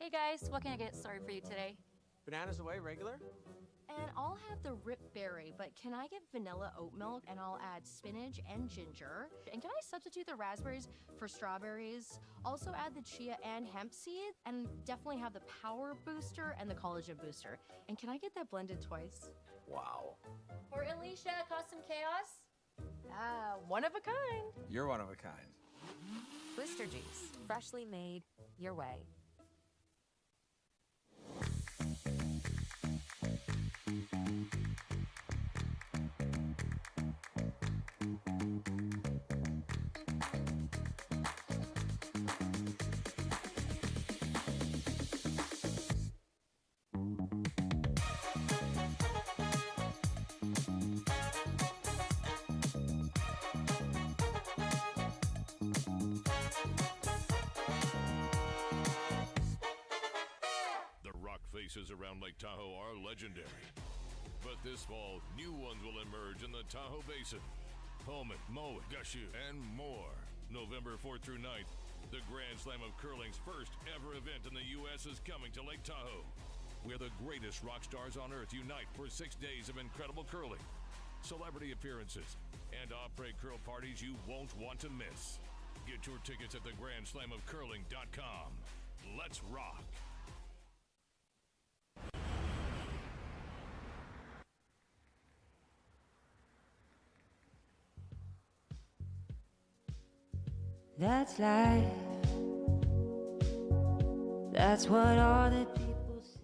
Hey guys, what can I get started for you today? Bananas away, regular? And I'll have the rip berry, but can I get vanilla oat milk and I'll add spinach and ginger? And can I substitute the raspberries for strawberries? Also add the chia and hemp seed and definitely have the power booster and the collagen booster. And can I get that blended twice? Wow. For Alicia, Custom Chaos? One of a kind. You're one of a kind. Booster juice, freshly made, your way. Faces around Lake Tahoe are legendary. But this fall, new ones will emerge in the Tahoe Basin. Pullman, Mowat, Gushu, and more. November 4th through 9th, the Grand Slam of Curling's first ever event in the U.S. is coming to Lake Tahoe, where the greatest rock stars on earth unite for 6 days of incredible curling, celebrity appearances, and après curl parties you won't want to miss. Get your tickets at thegrandslamofcurling.com. Let's rock. That's life. That's what all the people say.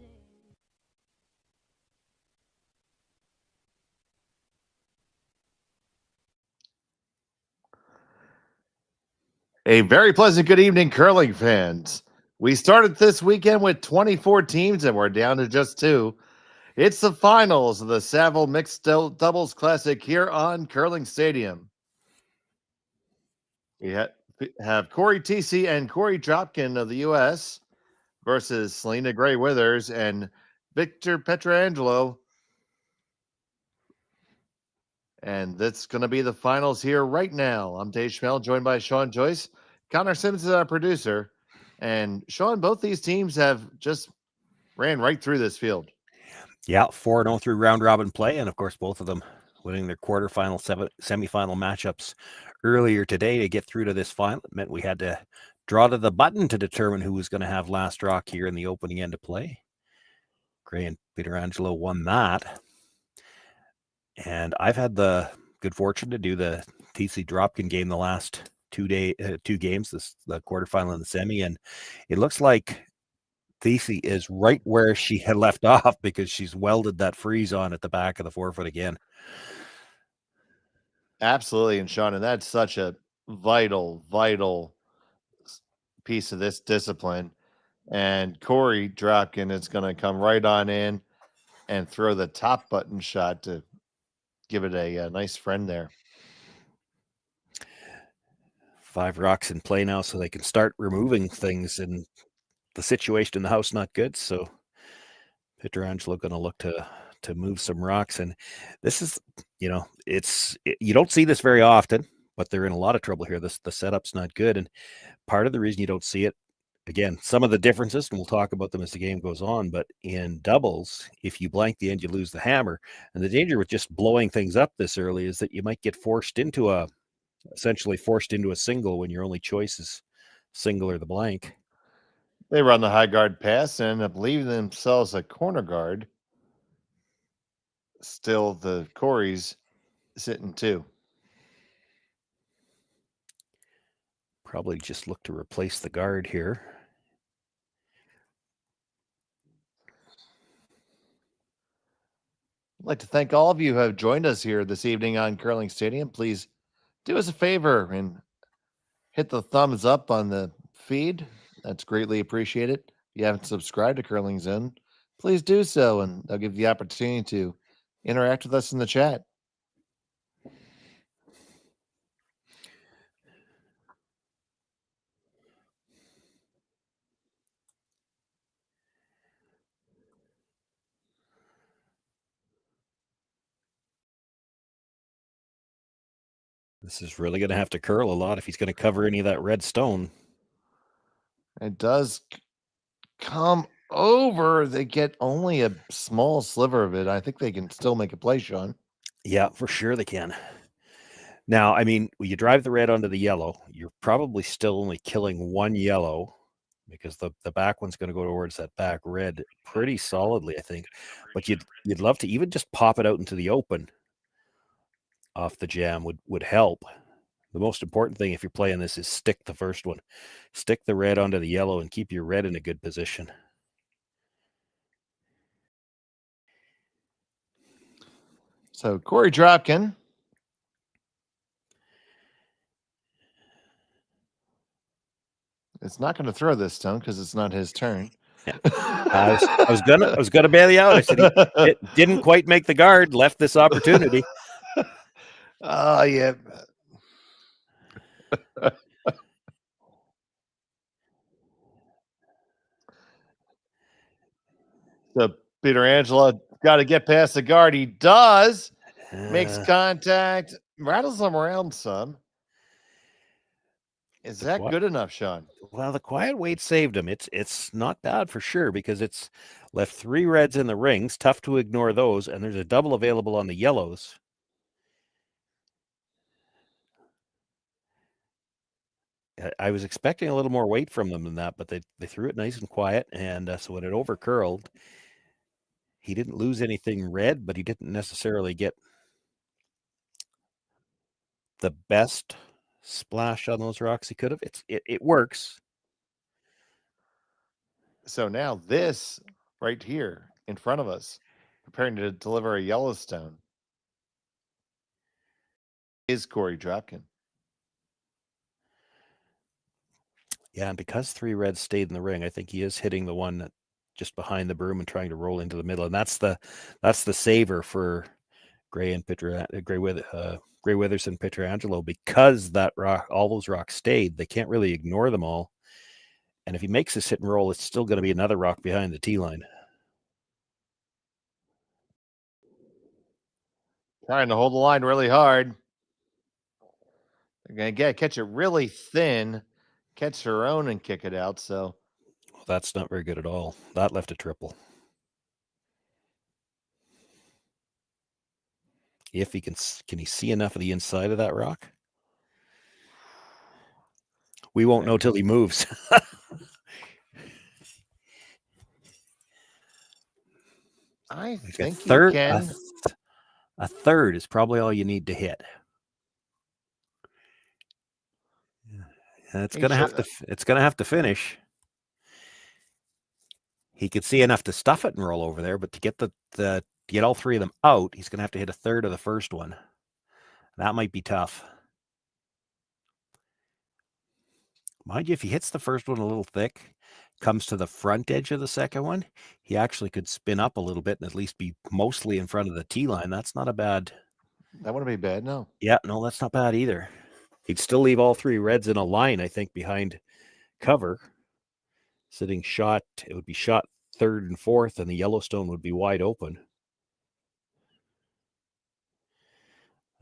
A very pleasant good evening, curling fans. We started this weekend with 24 teams and we're down to just 2. It's the finals of the Saville Mixed Doubles Classic here on Curling Stadium. We have Cory Thiesse and Corey Dropkin of the U.S. versus Selena Gray Withers and Victor Pietrangelo. And that's going to be the finals here right now. I'm Dave Schmel, joined by Sean Joyce. Connor Simmons is our producer. And Sean, both these teams have just ran right through this field. Yeah, 4-0 through round robin play. And of course, both of them winning their quarterfinal, semifinal matchups earlier today to get through to this final. It meant we had to draw to the button to determine who was going to have last rock here in the opening end of play. Gray and Pietrangelo won that. And I've had the good fortune to do the Thiesse Dropkin game the last 2 games, the quarterfinal and the semi, and it looks like Thiesse is right where she had left off because she's welded that freeze on at the back of the forefoot again. Absolutely, and Sean, and that's such a vital piece of this discipline. And Cory Dropkin is going to come right on in and throw the top button shot to give it a nice friend there. 5 rocks in play now, so they can start removing things, and the situation in the house not good. So Pietrangelo going to look to move some rocks, and this is, you don't see this very often, but they're in a lot of trouble here. The setup's not good, and part of the reason you don't see it, again, some of the differences, and we'll talk about them as the game goes on, but in doubles, if you blank the end, you lose the hammer. And the danger with just blowing things up this early is that you might get essentially forced into a single when your only choice is single or the blank. They run the high guard pass and end up leaving themselves a corner guard. Still, the Corey's sitting 2. Probably just look to replace the guard here. I'd like to thank all of you who have joined us here this evening on Curling Stadium. Please do us a favor and hit the thumbs up on the feed. That's greatly appreciated. If you haven't subscribed to Curling Zone, please do so, and they'll give you the opportunity to interact with us in the chat. This is really going to have to curl a lot if he's going to cover any of that red stone. It does come over, they get only a small sliver of it. I think they can still make a play, Sean. Yeah, for sure they can. Now, I mean, when you drive the red onto the yellow, you're probably still only killing one yellow because the back one's going to go towards that back red pretty solidly, I think. But you'd love to even just pop it out into the open off the jam would help. The most important thing if you're playing this is stick the first one. Stick the red onto the yellow and keep your red in a good position. So Korey Dropkin. It's not going to throw this stone because it's not his turn. I was gonna bail you out. I said it didn't quite make the guard, left this opportunity. Oh yeah. So Pietrangelo got to get past the guard. He does. Makes contact, rattles him around some. Is that good enough, Sean? Well, the quiet weight saved him. It's not bad for sure because it's left 3 reds in the rings. Tough to ignore those, and there's a double available on the yellows. I was expecting a little more weight from them than that, but they threw it nice and quiet, and so when it overcurled, he didn't lose anything red, but he didn't necessarily get the best splash on those rocks he could have. It works. So now this right here in front of us, preparing to deliver a Yellowstone, is Korey Dropkin. Yeah, and because 3 reds stayed in the ring, I think he is hitting the one that just behind the broom and trying to roll into the middle, and that's the saver for Gray and Gray Withers and Pietrangelo, because that rock, all those rocks stayed. They can't really ignore them all, and if he makes this hit and roll, it's still going to be another rock behind the tee line. Trying to hold the line really hard. They're going to catch it really thin, catch their own and kick it out. So well, that's not very good at all. That left a triple. If he can he see enough of the inside of that rock? We won't know till he moves. I Like think third, you can. A third is probably all you need to hit. It's gonna have to finish. He could see enough to stuff it and roll over there, but to get to get all 3 of them out, he's gonna have to hit a third of the first one. That might be tough. Mind you, if he hits the first one a little thick, comes to the front edge of the second one, he actually could spin up a little bit and at least be mostly in front of the tee line. That's not a bad. That wouldn't be bad, no. Yeah, no, that's not bad either. He'd still leave all 3 reds in a line, I think, behind cover. Sitting shot, it would be shot 3rd and 4th, and the Yellowstone would be wide open.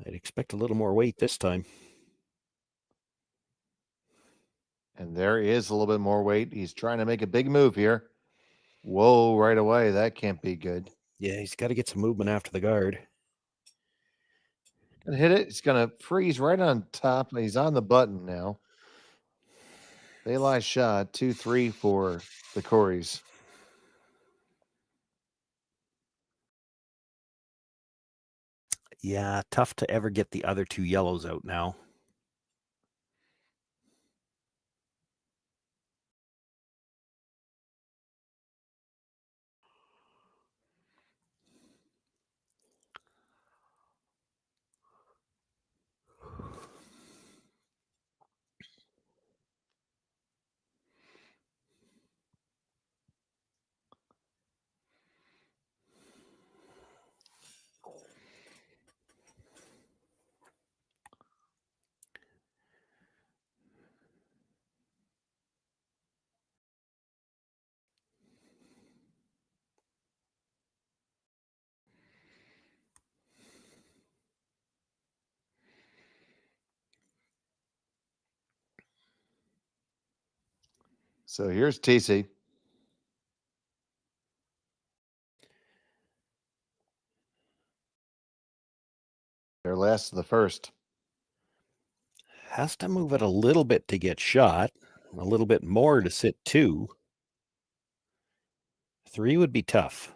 I'd expect a little more weight this time. And there is a little bit more weight. He's trying to make a big move here. Whoa, right away. That can't be good. Yeah, he's got to get some movement after the guard. Gonna hit it. It's gonna freeze right on top. He's on the button now. They lie shot 2-3 for the Coreys. Yeah, tough to ever get the other 2 yellows out now. So here's Thiesse. last of the first. Has to move it a little bit to get shot, a little bit more to sit 2. 3 would be tough.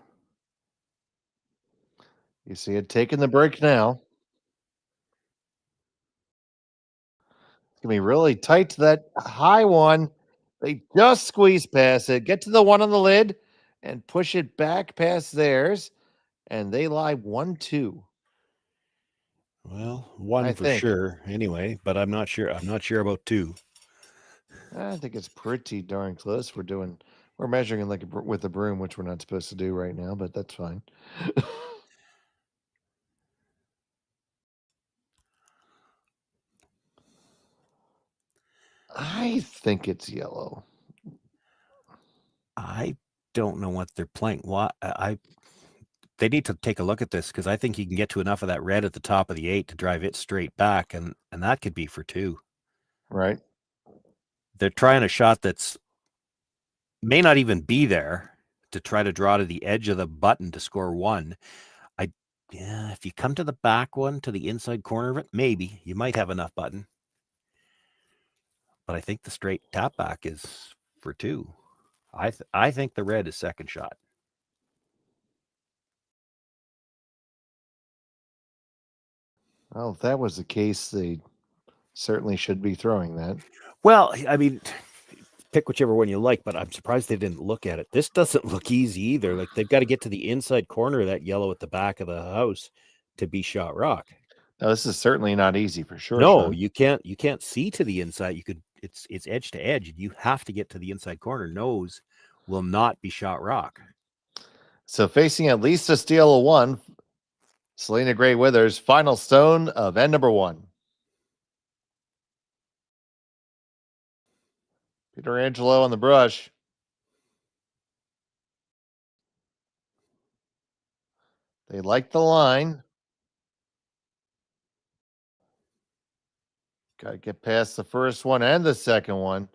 You see it taking the break now. It's going to be really tight to that high one. They just squeeze past it, get to the one on the lid, and push it back past theirs. And they lie 1-2. Well, 1 I for think. sure anyway, but I'm not sure. I'm not sure about 2. I think it's pretty darn close. We're measuring like with a broom, which we're not supposed to do right now, but that's fine. I think it's yellow. I don't know what they're playing. What they need to take a look at this, because I think you can get to enough of that red at the top of the 8 to drive it straight back, and that could be for 2. Right. They're trying a shot that's may not even be there to try to draw to the edge of the button to score 1. If you come to the back one, to the inside corner of it, maybe you might have enough button. But I think the straight tap back is for 2. I think the red is second shot. Well, if that was the case, they certainly should be throwing that. Well, I mean, pick whichever one you like, but I'm surprised they didn't look at it. This doesn't look easy either. Like, they've got to get to the inside corner of that yellow at the back of the house to be shot rock. No, this is certainly not easy for sure. No, Sean. you can't see to the inside. It's edge to edge. You have to get to the inside corner. Nose will not be shot rock. So facing at least a steal of 1, Serena Gray Withers, final stone of end number 1. Pietrangelo on the brush. They like the line. Got to get past the first one and the second one.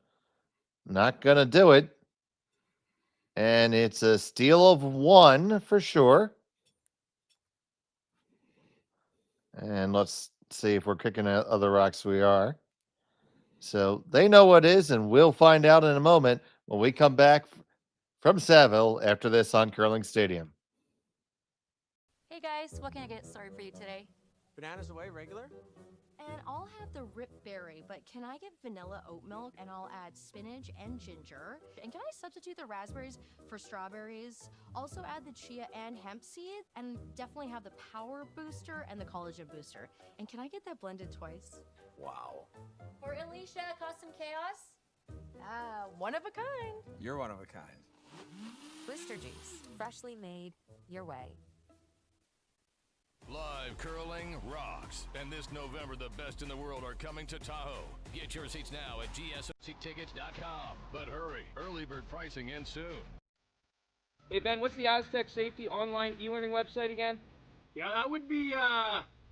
Not going to do it. And it's a steal of 1 for sure. And let's see if we're kicking out other rocks. We are. So they know what it is, and we'll find out in a moment when we come back from Saville after this on Curling Stadium. Hey guys, what can I get started for you today? Bananas away, regular? And I'll have the rip berry, but can I get vanilla oat milk and I'll add spinach and ginger? And can I substitute the raspberries for strawberries? Also add the chia and hemp seed, and definitely have the power booster and the collagen booster. And can I get that blended twice? Wow. For Alicia, custom chaos? One of a kind. You're one of a kind. Blister juice, freshly made your way. Live curling rocks. And this November, the best in the world are coming to Tahoe. Get your seats now at gsctickets.com. But hurry, early bird pricing ends soon. Hey Ben, what's the Aztec Safety online e-learning website again? Yeah, that would be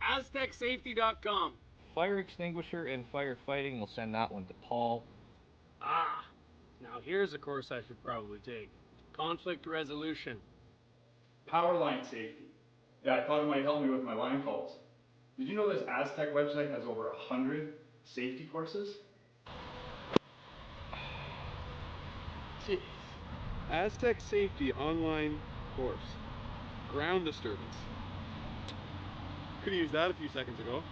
aztecsafety.com. Fire extinguisher and firefighting, we'll send that one to Paul. Now here's a course I should probably take. Conflict resolution. Power line safety. Yeah, I thought it might help me with my line calls. Did you know this Aztec website has over 100 safety courses? Jeez. Aztec Safety online course. Ground disturbance. Could have used that a few seconds ago.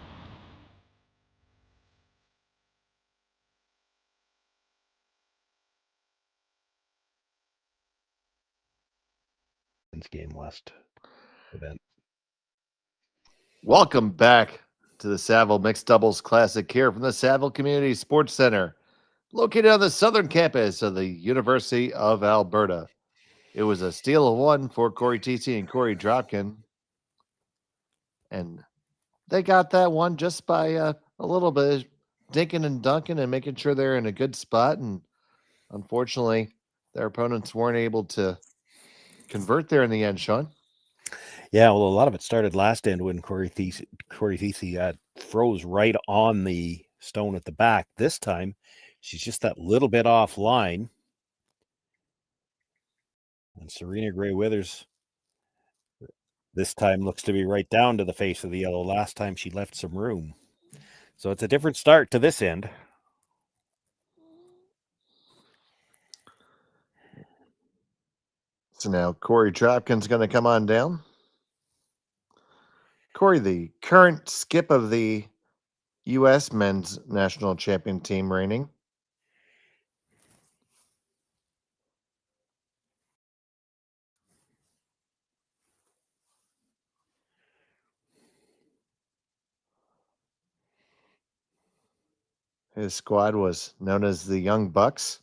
Game West event. Welcome back to the Saville Mixed Doubles Classic here from the Saville Community Sports Center, located on the southern campus of the University of Alberta. It was a steal of 1 for Cory Thiesse and Cory Dropkin. And they got that one just by a little bit dinking and dunking and making sure they're in a good spot. And unfortunately, their opponents weren't able to convert there in the end, Sean. Yeah, well, a lot of it started last end when Cory Thiesse froze right on the stone at the back. This time, she's just that little bit offline. And Serena Gray Withers This time looks to be right down to the face of the yellow. Last time she left some room. So it's a different start to this end. So now Corey Dropkin's going to come on down. Corey, the current skip of the U.S. men's national champion team reigning. His squad was known as the Young Bucks,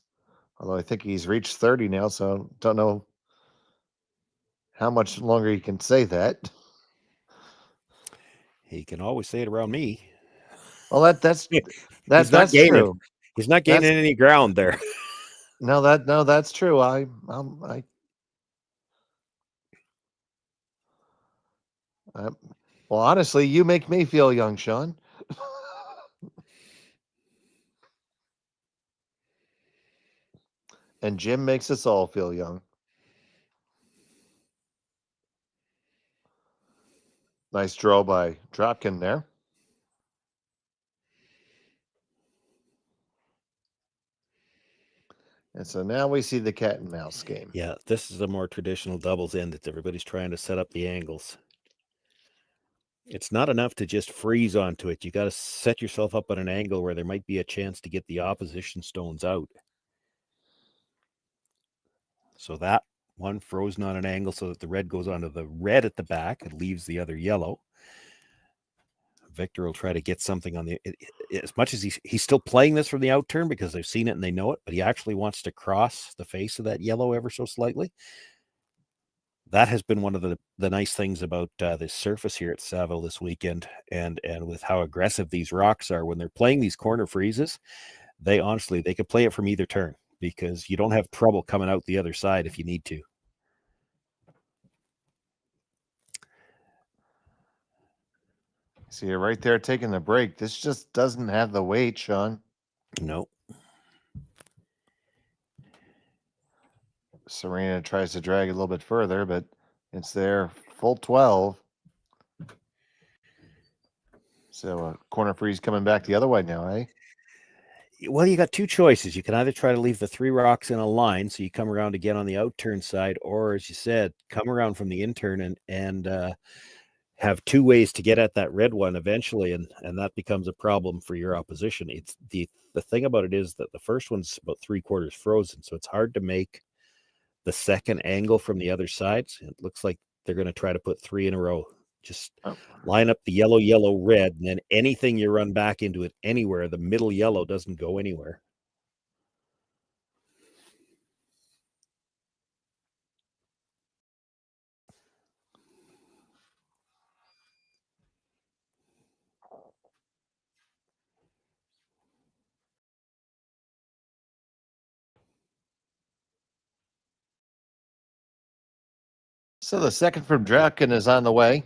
although I think he's reached 30 now, so don't know how much longer he can say that. He can always say it around me. Well, that's gaining, true. He's not gaining any ground there. No, that's true. Well, honestly, you make me feel young, Sean. And Jim makes us all feel young. Nice draw by Dropkin there. And so now we see the cat and mouse game. Yeah, this is a more traditional doubles end that everybody's trying to set up the angles. It's not enough to just freeze onto it. You got to set yourself up at an angle where there might be a chance to get the opposition stones out. So that one frozen on an angle so that the red goes onto the red at the back and leaves the other yellow. Victor will try to get something on the, as much as he's still playing this from the out turn because they've seen it and they know it, but he actually wants to cross the face of that yellow ever so slightly. That has been one of the nice things about this surface here at Saville this weekend, and with how aggressive these rocks are when they're playing these corner freezes. They could play it from either turn because you don't have trouble coming out the other side if you need to. See, you're right there taking the break. This just doesn't have the weight, Sean. No. Serena tries to drag a little bit further, but it's there, full 12. So corner freeze coming back the other way now, eh? Well, you got two choices. You can either try to leave the three rocks in a line, so you come around again on the out turn side, or as you said, come around from the in turn and have two ways to get at that red one eventually, and that becomes a problem for your opposition. It's the thing about it is that the first one's about 3/4 frozen, so it's hard to make the second angle from the other side. It looks like they're going to try to put three in a row. Just line up the yellow, yellow, red, and then anything you run back into it anywhere, the middle yellow doesn't go anywhere. So the second from Dropkin is on the way.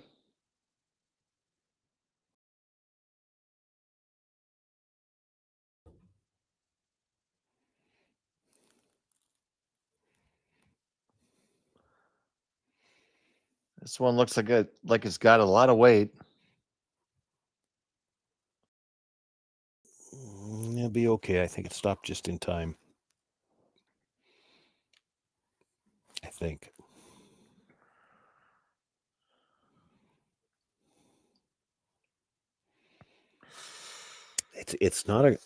This one looks like it's got a lot of weight. It'll be okay. I think it stopped just in time. I think. It's not a.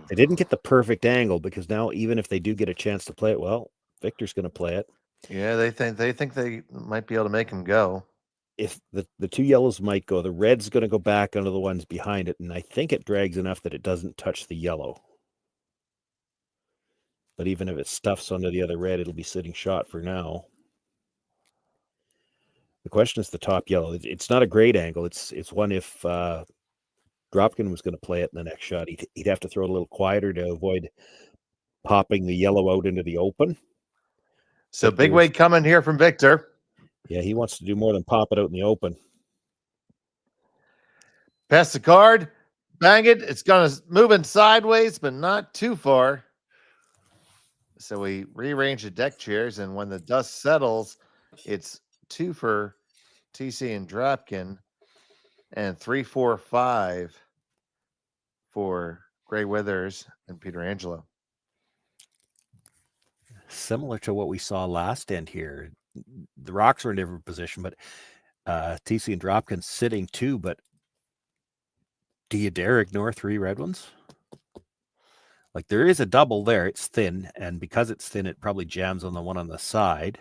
They didn't get the perfect angle because now even if they do get a chance to play it, well, Victor's going to play it. Yeah, they think they might be able to make him go. If the two yellows might go, the red's going to go back onto the ones behind it, and I think it drags enough that it doesn't touch the yellow. But even if it stuffs onto the other red, it'll be sitting shot for now. The question is the top yellow. It's not a great angle. It's one if Dropkin was going to play it in the next shot, he'd have to throw it a little quieter to avoid popping the yellow out into the open. So big weight coming here from Victor. Yeah, he wants to do more than pop it out in the open. Pass the card, bang it. It's going to move in sideways, but not too far. So we rearrange the deck chairs, and when the dust settles, it's 2 for Thiesse and Dropkin, and 3-4-5 for Gray Withers and Pietrangelo. Similar to what we saw last end here. The rocks are in different position, but Thiesse and Dropkin sitting too. But do you dare ignore 3 red ones? Like, there is a double there. It's thin, and because it's thin, it probably jams on the one on the side.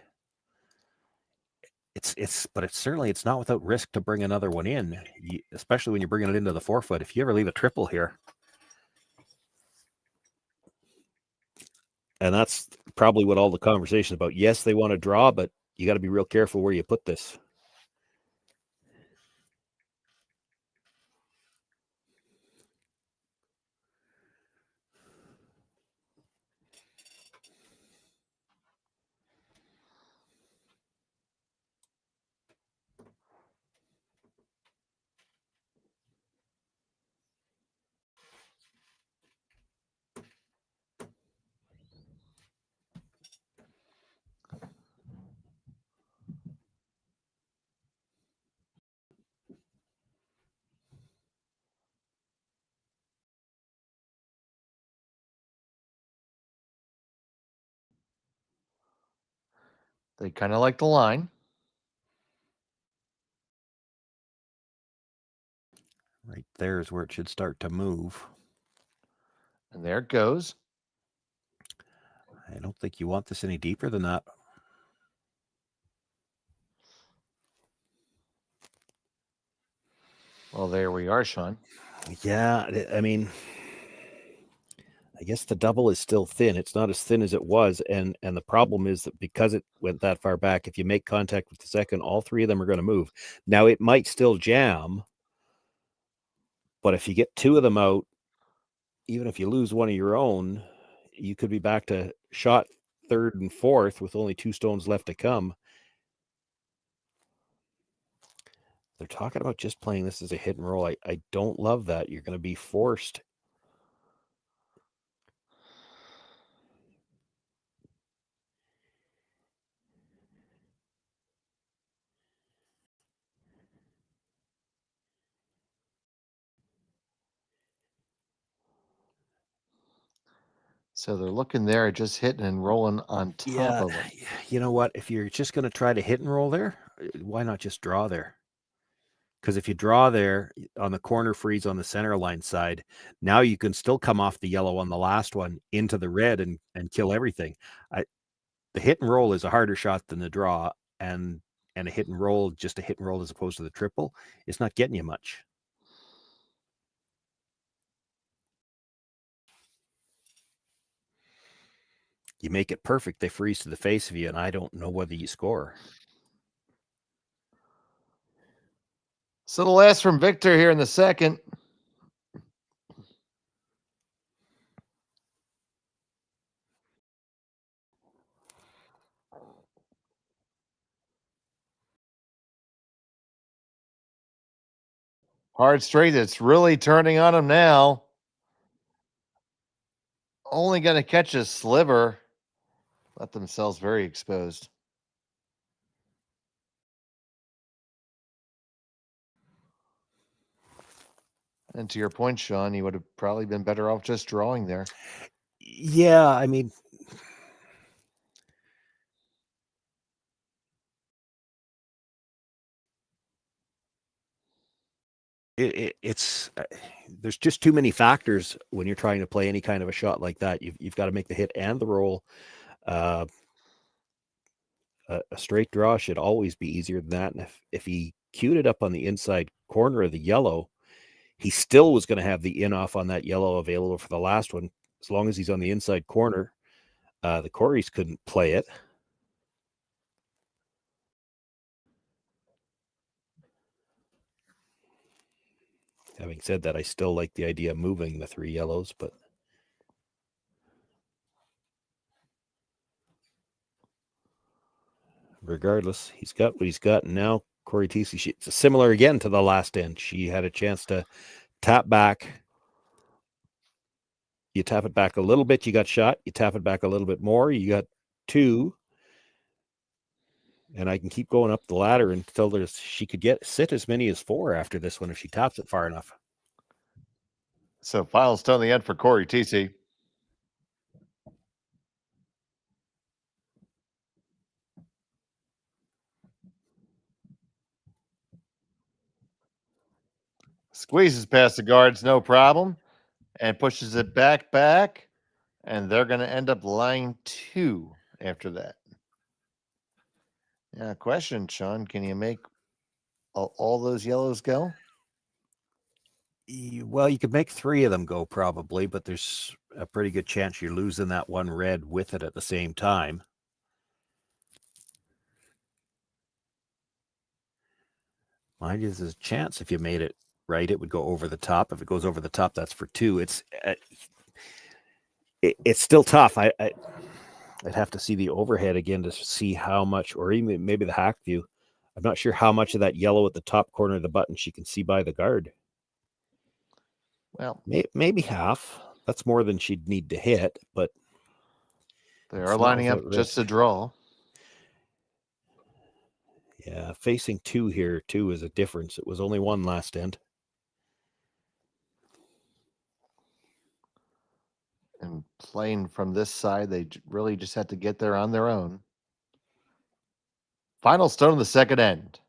But it's certainly, it's not without risk to bring another one in, especially when you're bringing it into the 4-foot. If you ever leave a triple here, and that's probably what all the conversation about. Yes, they want to draw, but you got to be real careful where you put this. They kind of like the line. Right there is where it should start to move. And there it goes. I don't think you want this any deeper than that. Well, there we are, Sean. Yeah, I mean, I guess the double is still thin. It's not as thin as it was, and the problem is that because it went that far back, if you make contact with the second, all 3 of them are going to move. Now, it might still jam, but if you get 2 of them out, even if you lose one of your own, you could be back to shot 3rd and 4th with only 2 stones left to come. They're talking about just playing this as a hit and roll. I don't love that. You're going to be forced. So they're looking there at just hitting and rolling on top of it. You know what? If you're just going to try to hit and roll there, why not just draw there? Because if you draw there on the corner freeze on the center line side, now you can still come off the yellow on the last one into the red and kill everything. The hit and roll is a harder shot than the draw, and a hit and roll, just a hit and roll as opposed to the triple, it's not getting you much. You make it perfect, they freeze to the face of you, and I don't know whether you score. So the last from Victor here in the second. Hard straight. It's really turning on him now. Only going to catch a sliver. Let themselves very exposed. And to your point, Sean, you would have probably been better off just drawing there. Yeah, I mean, it's there's just too many factors when you're trying to play any kind of a shot like that. You've got to make the hit and the roll. A straight draw should always be easier than that. And if he queued it up on the inside corner of the yellow, he still was going to have the in off on that yellow available for the last one. As long as he's on the inside corner, the Koreys couldn't play it. Having said that, I still like the idea of moving the 3 yellows, but regardless, he's got what he's got. And now Cory Thiesse, it's similar again to the last end. She had a chance to tap back. You tap it back a little bit, you got shot. You tap it back a little bit more, you got 2. And I can keep going up the ladder until she could sit as many as 4 after this one if she tops it far enough. So final stone in the end for Korey Thiesse. Squeezes past the guards, no problem, and pushes it back, and they're going to end up line 2 after that. Yeah, question, Sean, can you make all those yellows go? Well, you could make 3 of them go probably, but there's a pretty good chance you're losing that one red with it at the same time. Mind you, there's a chance if you made it right, it would go over the top. If it goes over the top, that's for 2. It's still tough. I'd have to see the overhead again to see how much, or even maybe the hack view. I'm not sure how much of that yellow at the top corner of the button she can see by the guard. Well, maybe half. That's more than she'd need to hit, but they are lining up just to draw. Yeah, facing 2 here, 2 is a difference. It was only 1 last end. And playing from this side, they really just had to get there on their own. Final stone in the second end.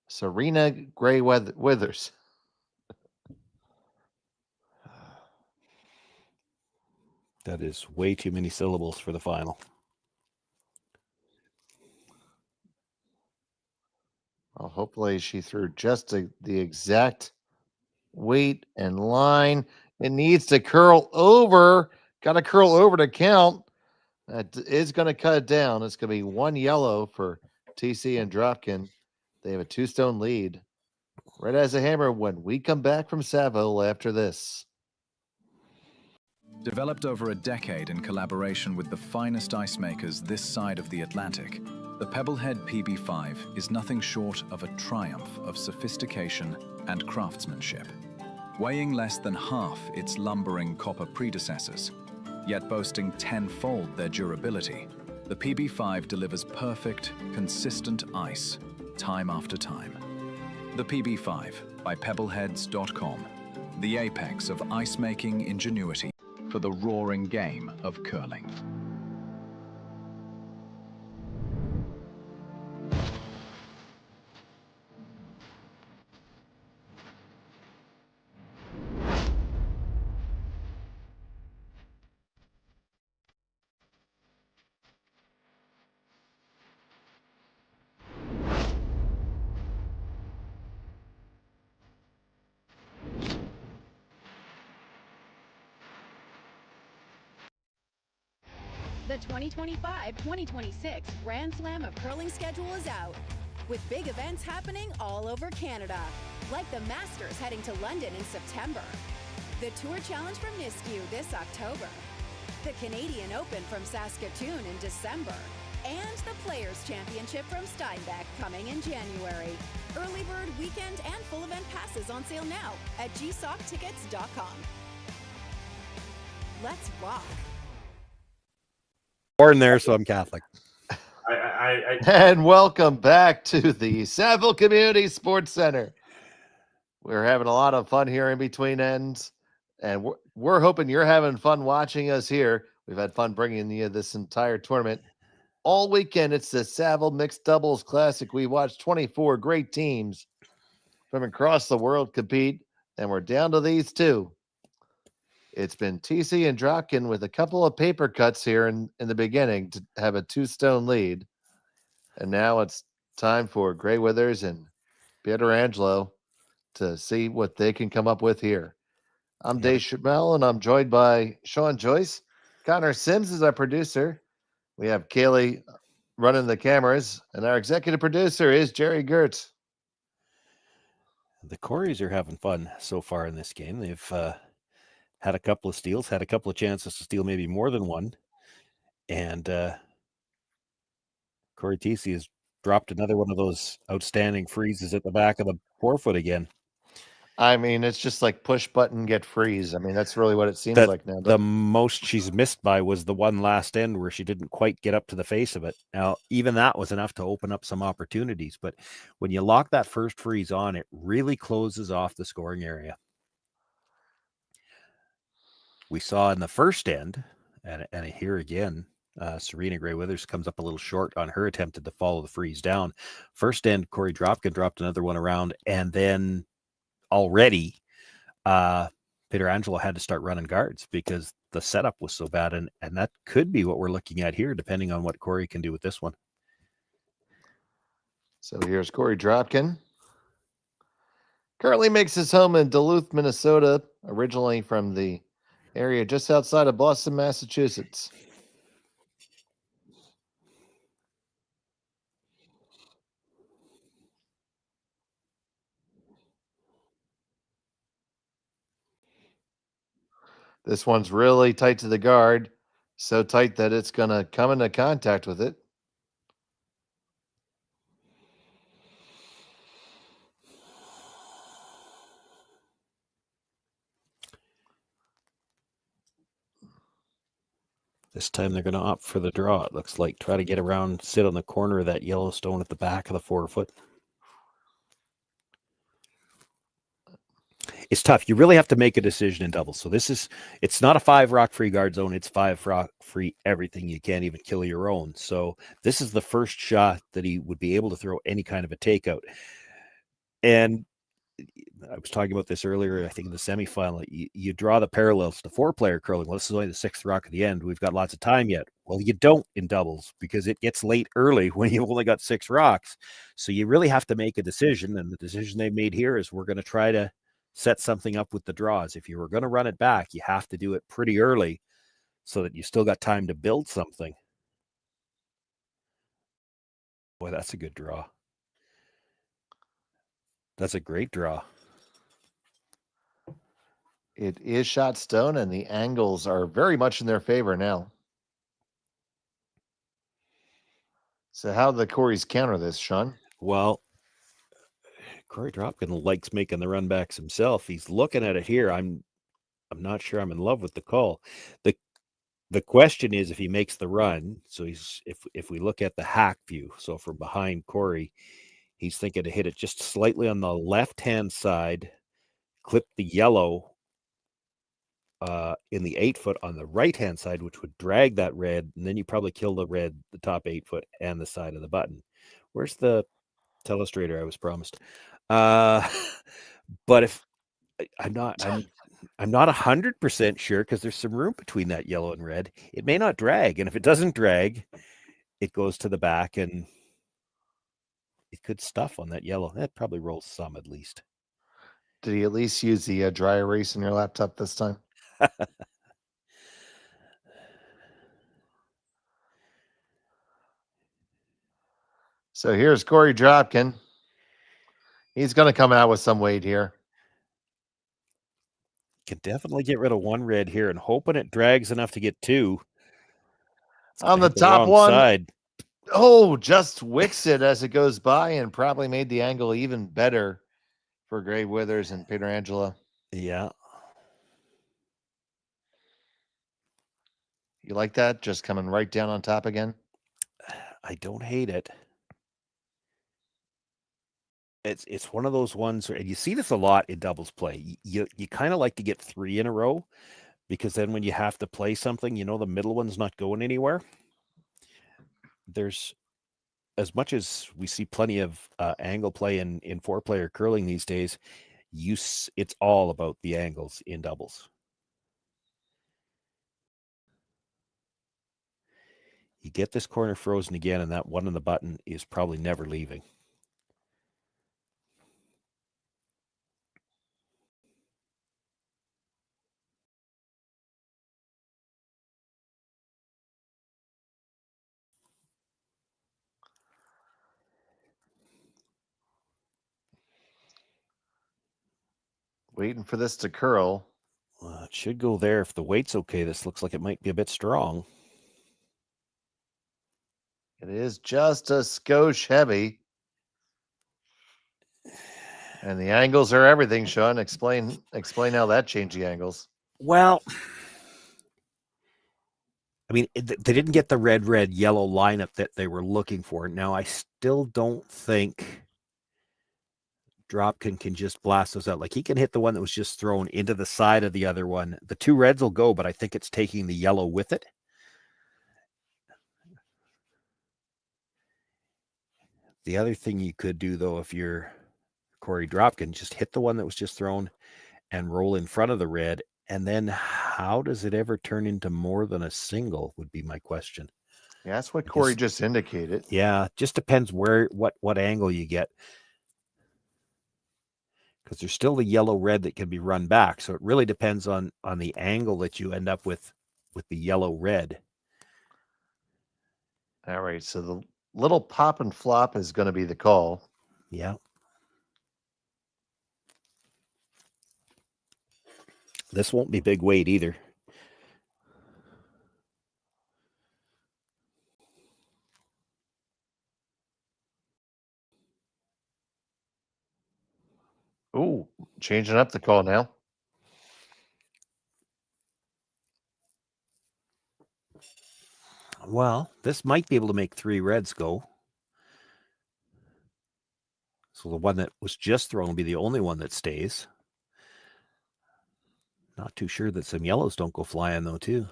Serena Gray Withers. That is way too many syllables for the final. Well, hopefully she threw just the exact weight and line. It needs to curl over. Got to curl over to count. That is going to cut it down. It's going to be 1 yellow for Thiesse and Dropkin. They have a 2-stone lead. Red as a hammer when we come back from Saville after this. Developed over a decade in collaboration with the finest ice makers this side of the Atlantic, the Pebblehead PB5 is nothing short of a triumph of sophistication and craftsmanship. Weighing less than half its lumbering copper predecessors, yet boasting 10-fold their durability, the PB5 delivers perfect, consistent ice, time after time. The PB5 by Pebbleheads.com, the apex of ice-making ingenuity for the roaring game of curling. The 2025-2026 Grand Slam of Curling schedule is out, with big events happening all over Canada, like the Masters heading to London in September, the Tour Challenge from Nisku this October, the Canadian Open from Saskatoon in December, and the Players' Championship from Steinbach coming in January. Early bird weekend and full event passes on sale now at gsoctickets.com. Let's rock. Born there, so I'm Catholic. And welcome back to the Saville Community Sports Center. We're having a lot of fun here in between ends, and we're hoping you're having fun watching us here. We've had fun bringing you this entire tournament. All weekend, it's the Saville Mixed Doubles Classic. We watched 24 great teams from across the world compete, and we're down to these 2. It's been Thiesse and Dropkin with a couple of paper cuts here in the beginning to have a 2-stone lead. And now it's time for Gray Withers and Pietrangelo to see what they can come up with here. I'm Dave Chabelle, and I'm joined by Sean Joyce. Connor Sims is our producer. We have Kaylee running the cameras, and our executive producer is Jerry Gertz. The Coreys are having fun so far in this game. They've had a couple of steals, had a couple of chances to steal maybe more than one. And Cory Thiesse has dropped another one of those outstanding freezes at the back of the forefoot again. I mean, it's just like push button, get freeze. I mean, that's really what it seems That like now. the most she's missed by was the one last end where she didn't quite get up to the face of it. Now, even that was enough to open up some opportunities. But when you lock that first freeze on, it really closes off the scoring area. We saw in the first end, and here again, Serena Gray Withers comes up a little short on her attempt to follow the freeze down. First end, Cory Dropkin dropped another one around, and then already Pietrangelo had to start running guards because the setup was so bad, and that could be what we're looking at here, depending on what Korey can do with this one. So here's Cory Dropkin. Currently makes his home in Duluth, Minnesota, originally from the area just outside of Boston, Massachusetts. This one's really tight to the guard, so tight that it's going to come into contact with it. This time they're going to opt for the draw, it looks like. Try to get around, sit on the corner of that yellow stone at the back of the 4-foot. It's tough. You really have to make a decision in doubles. So it's not a 5 rock free guard zone. It's 5 rock free everything. You can't even kill your own. So this is the first shot that he would be able to throw any kind of a takeout. And I was talking about this earlier, I think in the semifinal, you draw the parallels to 4-player curling. Well, this is only the 6th rock at the end. We've got lots of time yet. Well, you don't in doubles because it gets late early when you've only got 6 rocks. So you really have to make a decision. And the decision they made here is we're going to try to set something up with the draws. If you were going to run it back, you have to do it pretty early so that you still got time to build something. Boy, that's a good draw. That's a great draw. It is shot stone, and the angles are very much in their favor now. So how do the Coreys counter this, Sean? Well, Cory Dropkin likes making the runbacks himself. He's looking at it here. I'm not sure I'm in love with the call. The question is if he makes the run. So if we look at the hack view, so from behind Korey, he's thinking to hit it just slightly on the left-hand side, clip the yellow in the 8-foot on the right-hand side, which would drag that red, and then you probably kill the red, the top 8-foot, and the side of the button. Where's the telestrator I was promised? But if I'm not 100% sure because there's some room between that yellow and red. It may not drag, and if it doesn't drag, it goes to the back, and it could stuff on that yellow. That probably rolls some at least. Did he at least use the dry erase in your laptop this time? So here's Cory Dropkin. He's going to come out with some weight here. Can definitely get rid of one red here and hoping it drags enough to get 2. On the top one. Side. Oh, just wicks it as it goes by and probably made the angle even better for Gray Withers and Pietrangelo. Yeah. You like that? Just coming right down on top again? I don't hate it. It's one of those ones, and you see this a lot in doubles play. You kind of like to get 3 in a row because then when you have to play something, you know the middle one's not going anywhere. There's, as much as we see plenty of angle play in 4-player curling these days, it's all about the angles in doubles. You get this corner frozen again, and that one on the button is probably never leaving. Waiting for this to curl. It should go there if the weight's okay. This looks like it might be a bit strong. It is just a skosh heavy. And the angles are everything, Sean. Explain how that changed the angles. Well, I mean, they didn't get the red, yellow lineup that they were looking for. Now, I still don't think Dropkin can just blast those out. Like, he can hit the one that was just thrown into the side of the other one. The two reds will go, but I think it's taking the yellow with it. The other thing you could do, though, if you're Corey Dropkin, just hit the one that was just thrown and roll in front of the red. And then how does it ever turn into more than a single would be my question. Yeah, that's what Corey just indicated. Yeah, just depends what angle you get. Because there's still the yellow-red that can be run back. So it really depends on the angle that you end up with the yellow-red. All right, so the little pop and flop is going to be the call. Yeah. This won't be big weight either. Ooh, changing up the call now. Well, this might be able to make 3 reds go. So the one that was just thrown will be the only one that stays. Not too sure that some yellows don't go flying, though, too.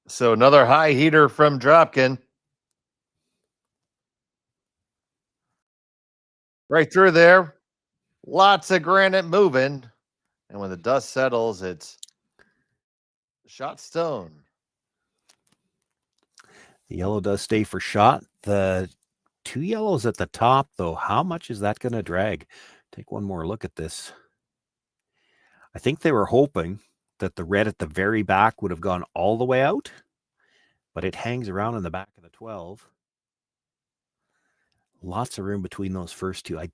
So another high heater from Dropkin. Right through there. Lots of granite moving. And when the dust settles, it's shot stone. The yellow does stay for shot. The 2 yellows at the top, though, how much is that going to drag? Take one more look at this. I think they were hoping that the red at the very back would have gone all the way out, but it hangs around in the back of the 12. Lots of room between those first two. I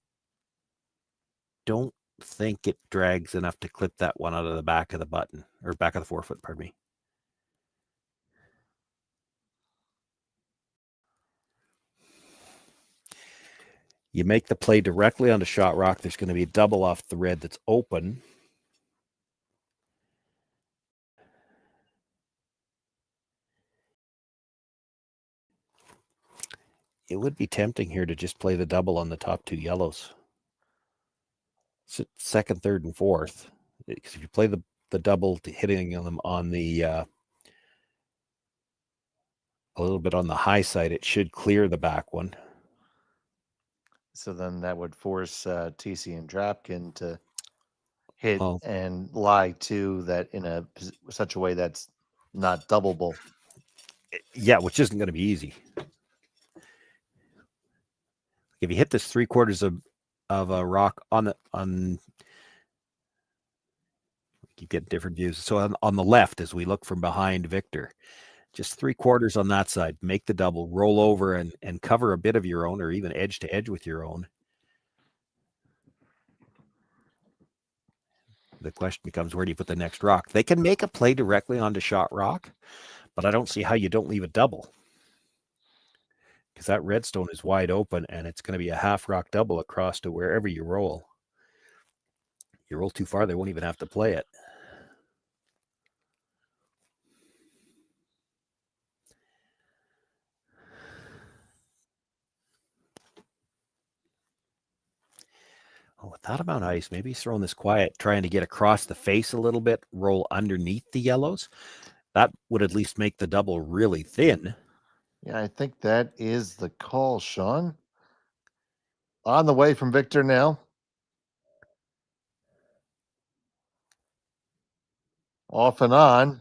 don't think it drags enough to clip that one out of the back of the button, or back of the forefoot, pardon me. You make the play directly onto shot rock. There's going to be a double off the red that's open. It would be tempting here to just play the double on the top 2 yellows. Second, third, and fourth. Because if you play the double, hitting them on the a little bit on the high side, it should clear the back one. So then that would force Thiesse and Dropkin to hit and lie to that in such a way that's not doubleable. Yeah, which isn't going to be easy. If you hit this 3/4 of a rock on you get different views. So on the left, as we look from behind Victor, just 3/4 on that side, make the double, roll over and cover a bit of your own, or even edge to edge with your own. The question becomes, where do you put the next rock? They can make a play directly onto shot rock, but I don't see how you don't leave a double. Because that redstone is wide open, and it's going to be a half rock double across to wherever you roll. You roll too far, they won't even have to play it. Oh, with that amount of ice, maybe he's throwing this quiet, trying to get across the face a little bit, roll underneath the yellows. That would at least make the double really thin. Yeah, I think that is the call, Sean. On the way from Victor now. Off and on.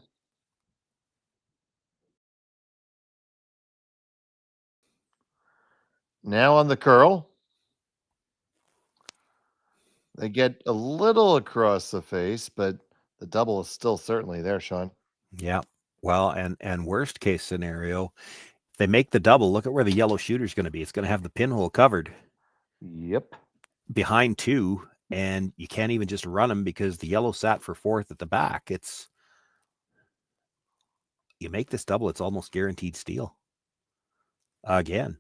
Now on the curl. They get a little across the face, but the double is still certainly there, Sean. Yeah. Well, and worst case scenario, if they make the double, look at where the yellow shooter's going to be. It's going to have the pinhole covered. Yep. Behind 2, and you can't even just run them because the yellow sat for 4th at the back. You make this double, it's almost guaranteed steal. Again.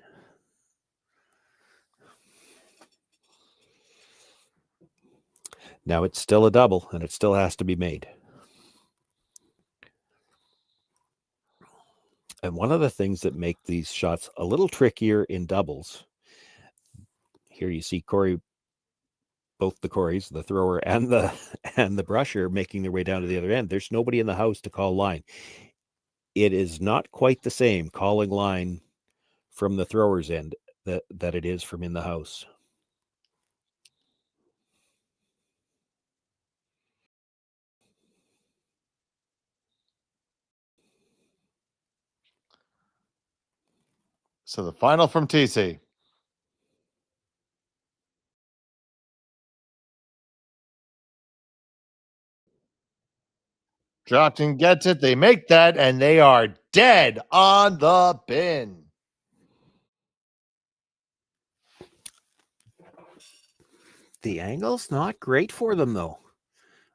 Now it's still a double, and it still has to be made. And one of the things that make these shots a little trickier in doubles, here you see Korey, both the Koreys, the thrower and the brusher, making their way down to the other end. There's nobody in the house to call line. It is not quite the same calling line from the thrower's end that it is from in the house. So the final from Thiesse. Dropkin gets it. They make that, and they are dead on the bin. The angle's not great for them, though.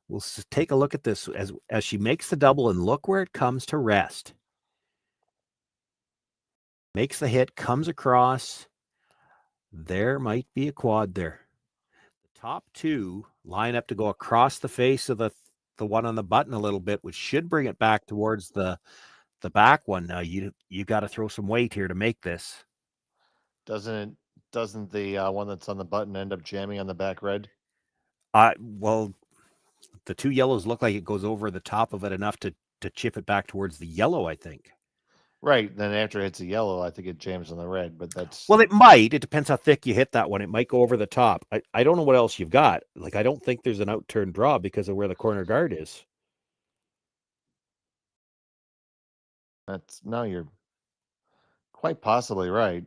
We'll take a look at this as she makes the double, and look where it comes to rest. Makes the hit, comes across. There might be a quad there. The top two line up to go across the face of the one on the button a little bit, which should bring it back towards the back one. Now you got to throw some weight here to make this. Doesn't the one that's on the button end up jamming on the back red? Well, the two yellows look like it goes over the top of it enough to chip it back towards the yellow, I think. Right. Then after it hits the yellow, I think it jams on the red, but that's... Well, it might. It depends how thick you hit that one. It might go over the top. I don't know what else you've got. Like, I don't think there's an out-turn draw because of where the corner guard is. No, you're quite possibly right.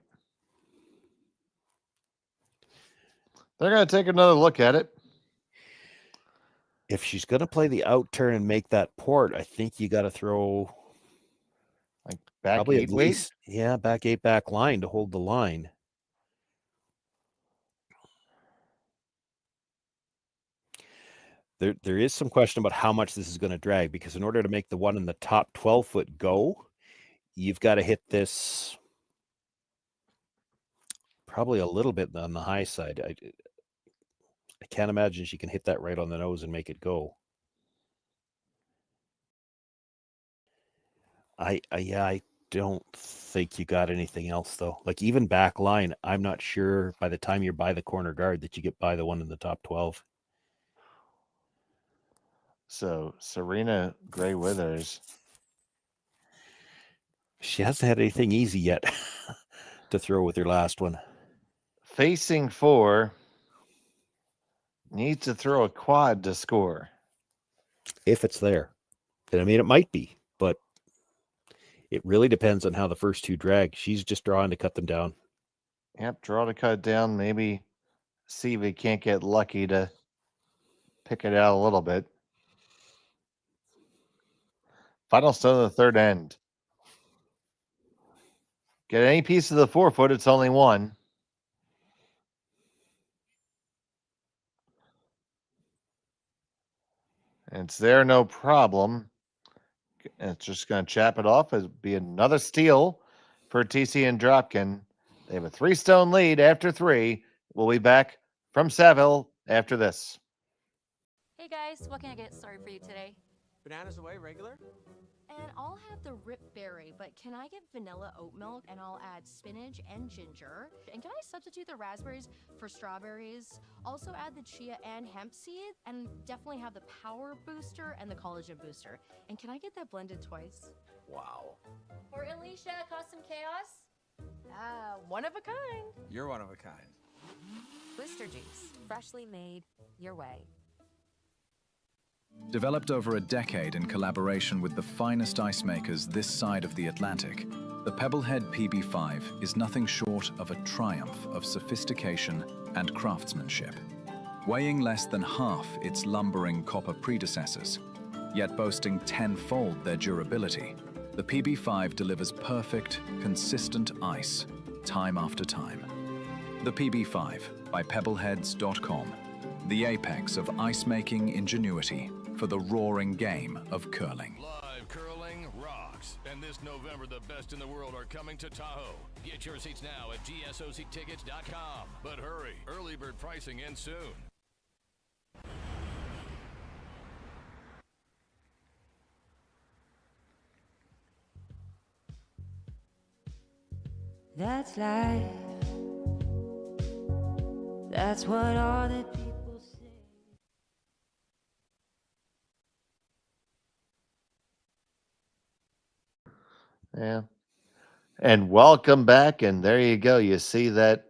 They're going to take another look at it. If she's going to play the out-turn and make that port, I think you got to throw... like back probably eight at least, yeah, back eight, back line to hold the line. There is some question about how much this is going to drag, because in order to make the one in the top 12-foot go, you've got to hit this probably a little bit on the high side. I can't imagine she can hit that right on the nose and make it go. I don't think you got anything else, though. Like, even back line, I'm not sure by the time you're by the corner guard that you get by the one in the top 12. So Serena Gray Withers, she hasn't had anything easy yet to throw with her last one. facing four, needs to throw a quad to score. If it's there. And I mean, it might be, but it really depends on how the first two drag. She's just drawing to cut them down. Yep, draw to cut down. Maybe see if he can't get lucky to pick it out a little bit. Final stone of the third end. Get any piece of the 4 foot, it's only one. It's there, no problem. It's just going to chap it off. It'll be another steal for Thiesse and Dropkin. They have a 3-stone lead after 3. We'll be back from Saville after this. Hey guys, what can I get started for you today? Bananas away, regular? And I'll have the rip berry, but can I get vanilla oat milk and I'll add spinach and ginger? And can I substitute the raspberries for strawberries? Also add the chia and hemp seed, and definitely have the power booster and the collagen booster. And can I get that blended twice? Wow. For Alicia, Custom Chaos? One of a kind. You're one of a kind. Booster juice, freshly made your way. Developed over a decade in collaboration with the finest ice makers this side of the Atlantic, the Pebblehead PB5 is nothing short of a triumph of sophistication and craftsmanship. Weighing less than half its lumbering copper predecessors, yet boasting 10-fold their durability, the PB5 delivers perfect, consistent ice, time after time. The PB5 by Pebbleheads.com, the apex of ice-making ingenuity for the roaring game of curling. Live curling rocks. And this November, the best in the world are coming to Tahoe. Get your seats now at gsoctickets.com. But hurry, early bird pricing ends soon. That's life. That's what all the people say. Yeah. And welcome back. And there you go. You see that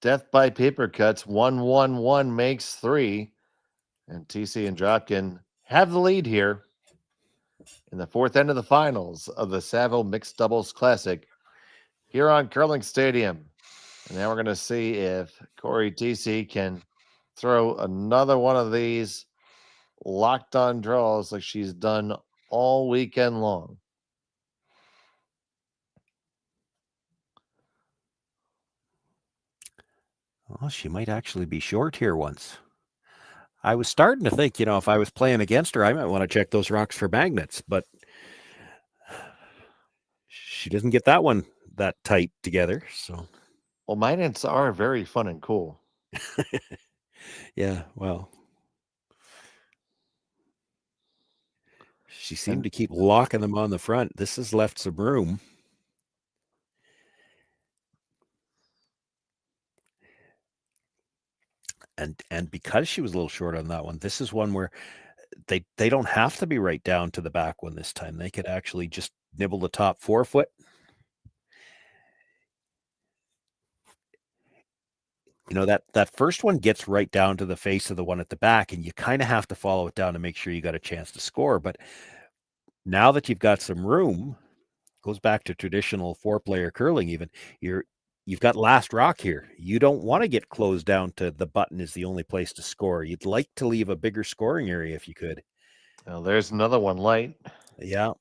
death by paper cuts 1-1-1 makes 3. And Thiesse and Dropkin have the lead here in the fourth end of the finals of the Saville Mixed Doubles Classic here on Curling Stadium. And now we're going to see if Cory Thiesse can throw another one of these locked on draws like she's done all weekend long. Well, she might actually be short here once. I was starting to think, if I was playing against her, I might want to check those rocks for magnets, but she doesn't get that one that tight together. So, well, magnets are very fun and cool. Yeah, well, she seemed to keep locking them on the front. This has left some room. And because she was a little short on that one, this is one where they don't have to be right down to the back one this time. They could actually just nibble the top 4 foot. That first one gets right down to the face of the one at the back, and you kind of have to follow it down to make sure you got a chance to score. But now that you've got some room, goes back to traditional 4-player curling even, you've got last rock here. You don't want to get closed down to the button is the only place to score. You'd like to leave a bigger scoring area if you could. Well, there's another one light. Yeah.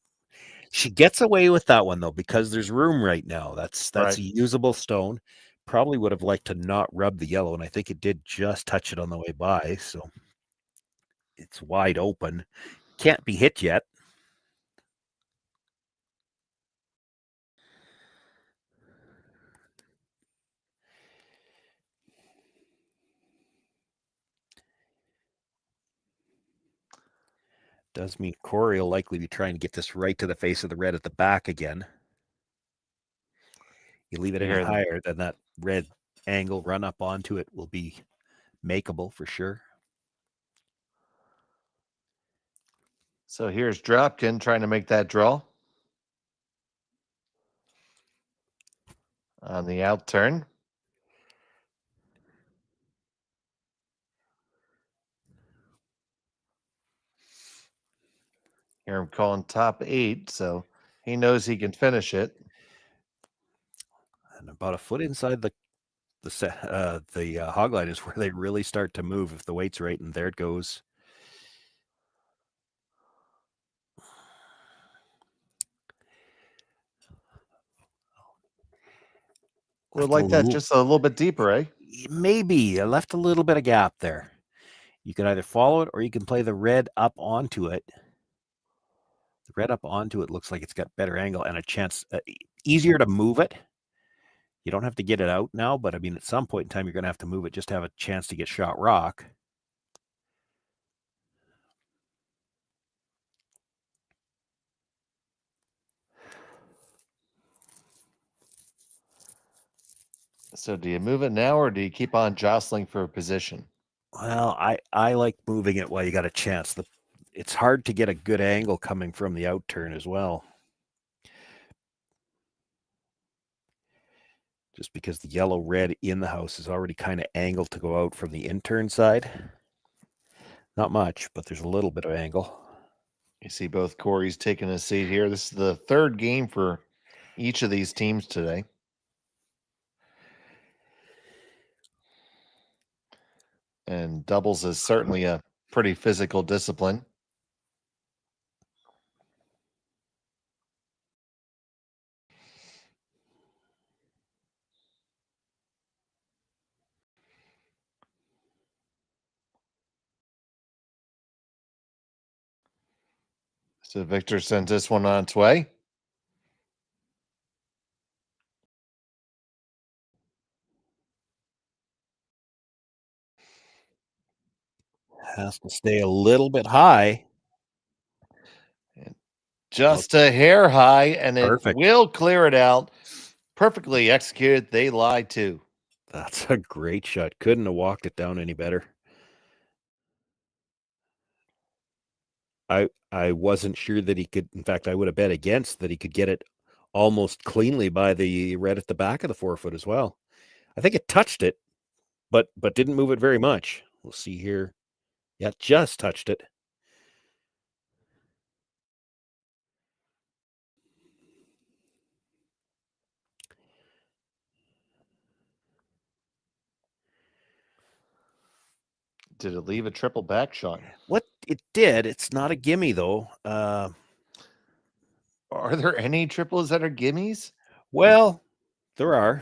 She gets away with that one, though, because there's room right now. That's Right. a usable stone. Probably would have liked to not rub the yellow, and I think it did just touch it on the way by, so it's wide open. Can't be hit yet. Does mean Korey will likely be trying to get this right to the face of the red at the back again. You leave it any higher than that red angle run up onto it will be makeable for sure. So here's Dropkin trying to make that draw. On the out turn. Here I'm calling top 8, so he knows he can finish it. And about a foot inside the hog line is where they really start to move if the weight's right, and there it goes. Would like that just a little bit deeper, eh? Maybe. I left a little bit of gap there. You can either follow it or you can play the red up onto it. The red up onto it looks like it's got better angle and a chance, easier to move it. You don't have to get it out now, but I mean, at some point in time, you're going to have to move it just to have a chance to get shot rock. So do you move it now or do you keep on jostling for a position? Well, I like moving it while you got a chance. It's hard to get a good angle coming from the out turn as well. Just because the yellow-red in the house is already kind of angled to go out from the in-turn side. Not much, but there's a little bit of angle. You see both Corey's taking a seat here. This is the third game for each of these teams today. And doubles is certainly a pretty physical discipline. So Victor sends this one on its way. Has to stay a little bit high. Just a hair high, and it will clear it out. Perfectly executed. They lie too. That's a great shot. Couldn't have walked it down any better. I wasn't sure that he could. In fact, I would have bet against that he could get it almost cleanly by the red at the back of the 4-foot as well. I think it touched it, but didn't move it very much. We'll see here. Yeah, just touched it. Did it leave a triple back shot? What it did, it's not a gimme though. Are there any triples that are gimmies? Well, there are.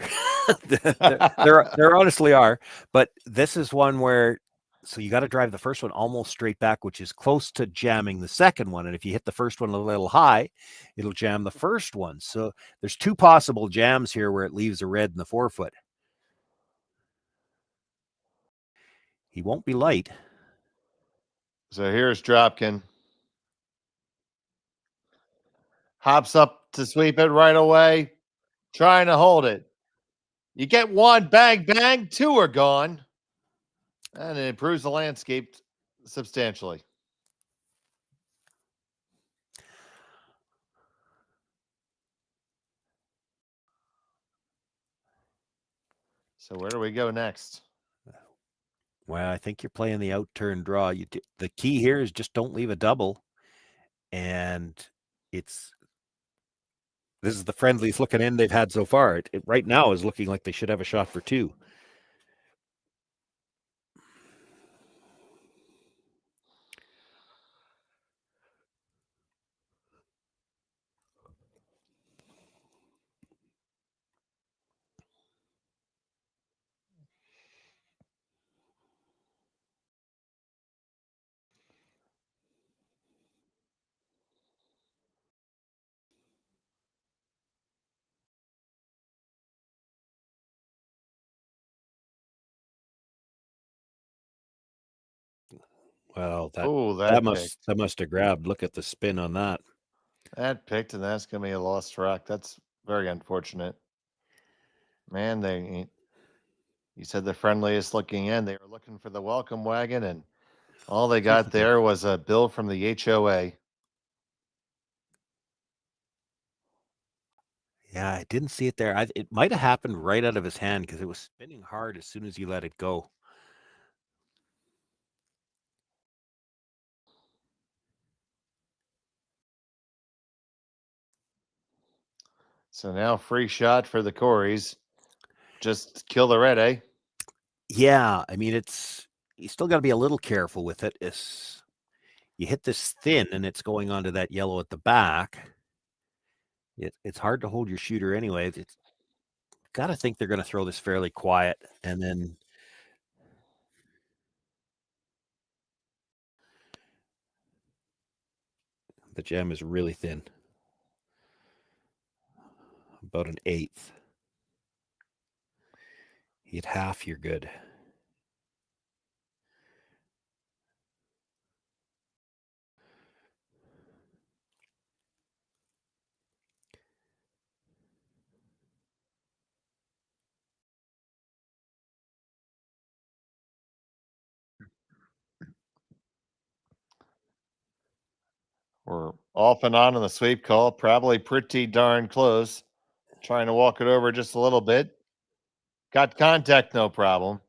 there honestly are. But this is one where, so you got to drive the first one almost straight back, which is close to jamming the second one. And if you hit the first one a little high, it'll jam the first one. So there's two possible jams here where it leaves a red in the 4-foot. He won't be light. So here's Dropkin. Hops up to sweep it right away, trying to hold it. You get one, bang, bang, two are gone. And it improves the landscape substantially. So where do we go next? Well, I think you're playing the out turn draw. The key here is just don't leave a double. And this is the friendliest looking end they've had so far. It right now is looking like they should have a shot for two. Well, that must have grabbed. Look at the spin on that. That picked, and that's going to be a lost rock. That's very unfortunate. Man, you said the friendliest looking end. They were looking for the welcome wagon, and all they got there was a bill from the HOA. Yeah, I didn't see it there. It might have happened right out of his hand because it was spinning hard as soon as you let it go. So now free shot for the Coreys. Just kill the red, eh? Yeah, I mean, you still got to be a little careful with it. You hit this thin and it's going onto that yellow at the back. It's hard to hold your shooter anyway. It's got to think they're going to throw this fairly quiet, and then the jam is really thin, about an eighth. Hit half, you're good. We're off and on the sweep call. Probably pretty darn close. Trying to walk it over just a little bit. Got contact, no problem.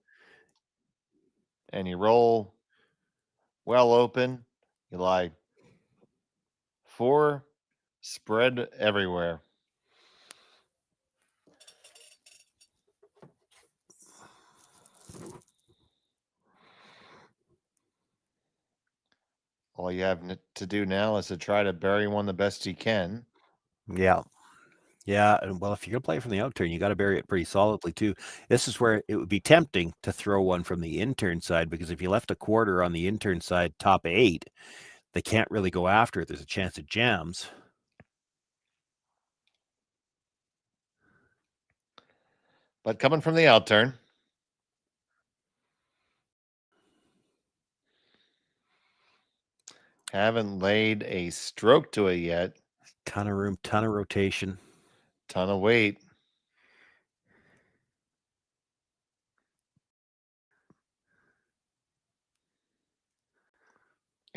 And you roll well open. You lie 4, spread everywhere. All you have to do now is to try to bury one the best you can. Yeah. Yeah, and well, if you're going to play from the out turn, you got to bury it pretty solidly too. This is where it would be tempting to throw one from the in turn side, because if you left a quarter on the in turn side, top 8, they can't really go after it. There's a chance it jams. But coming from the out turn. Haven't laid a stroke to it yet. Ton of room, ton of rotation. Ton of weight.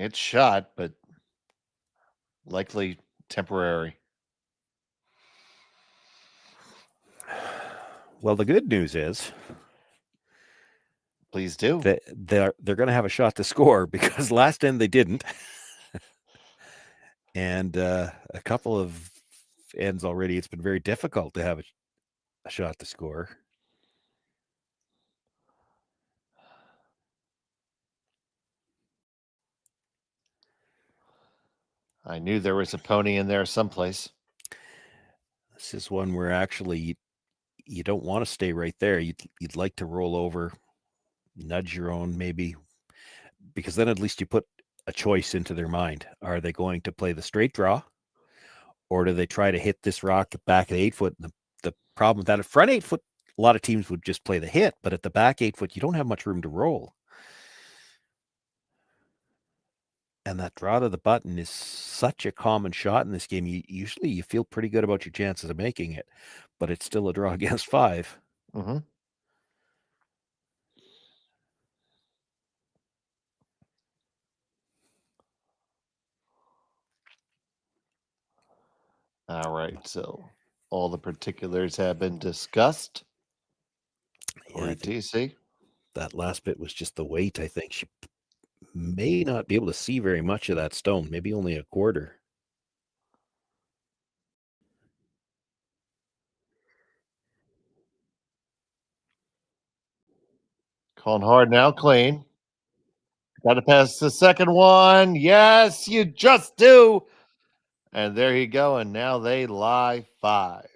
It's shot, but likely temporary. Well, the good news is, please do. That they're going to have a shot to score, because last end they didn't, and a couple of ends already, it's been very difficult to have a shot to score. I knew there was a pony in there someplace. This is one where actually you don't want to stay right there. You'd like to roll over, nudge your own maybe, because then at least you put a choice into their mind. Are they going to play the straight draw, or do they try to hit this rock back at 8 foot? The problem with that, at front 8 foot, a lot of teams would just play the hit, but at the back 8 foot, you don't have much room to roll. And that draw to the button is such a common shot in this game. Usually you feel pretty good about your chances of making it, but it's still a draw against 5. Mm-hmm. All right, so all the particulars have been discussed. Yeah, Thiesse. That last bit was just the weight, I think. She may not be able to see very much of that stone, maybe only a quarter. Calling hard now, clean. Got to pass the second one. Yes, you just do. And there you go. And now they lie 5.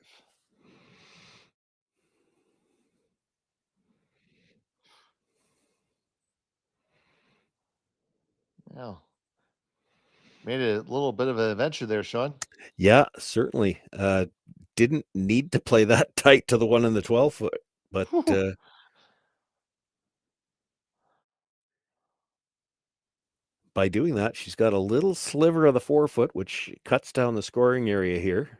Now, made it a little bit of an adventure there, Sean. Yeah, certainly. Didn't need to play that tight to the one in the 12 foot, but by doing that, she's got a little sliver of the 4 foot, which cuts down the scoring area here.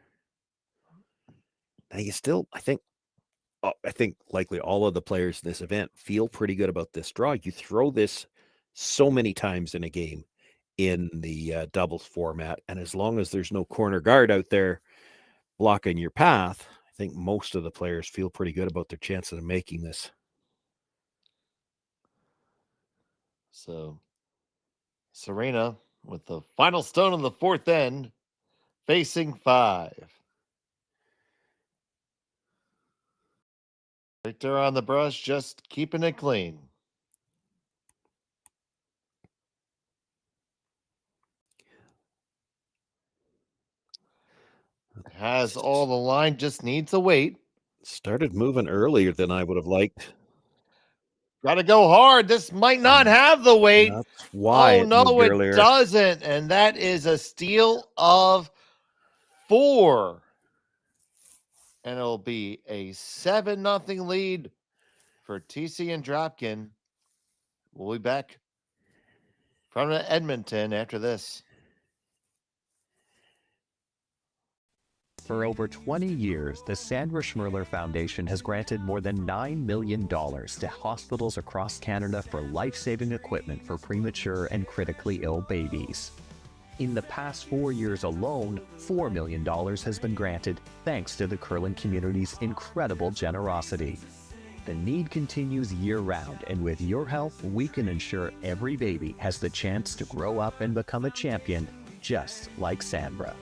Now you still, I think likely all of the players in this event feel pretty good about this draw. You throw this so many times in a game in the doubles format, and as long as there's no corner guard out there blocking your path, I think most of the players feel pretty good about their chances of making this. So Serena with the final stone on the 4th end, facing 5. Victor on the brush, just keeping it clean. Has all the line, just needs a weight. Started moving earlier than I would have liked. Got to go hard. This might not have the weight. That's why. Oh, no, it doesn't. And that is a steal of 4. And it'll be a 7-0 lead for Thiesse and Dropkin. We'll be back from Edmonton after this. For over 20 years, the Sandra Schmirler Foundation has granted more than $9 million to hospitals across Canada for life-saving equipment for premature and critically ill babies. In the past 4 years alone, $4 million has been granted thanks to the curling community's incredible generosity. The need continues year-round, and with your help, we can ensure every baby has the chance to grow up and become a champion, just like Sandra.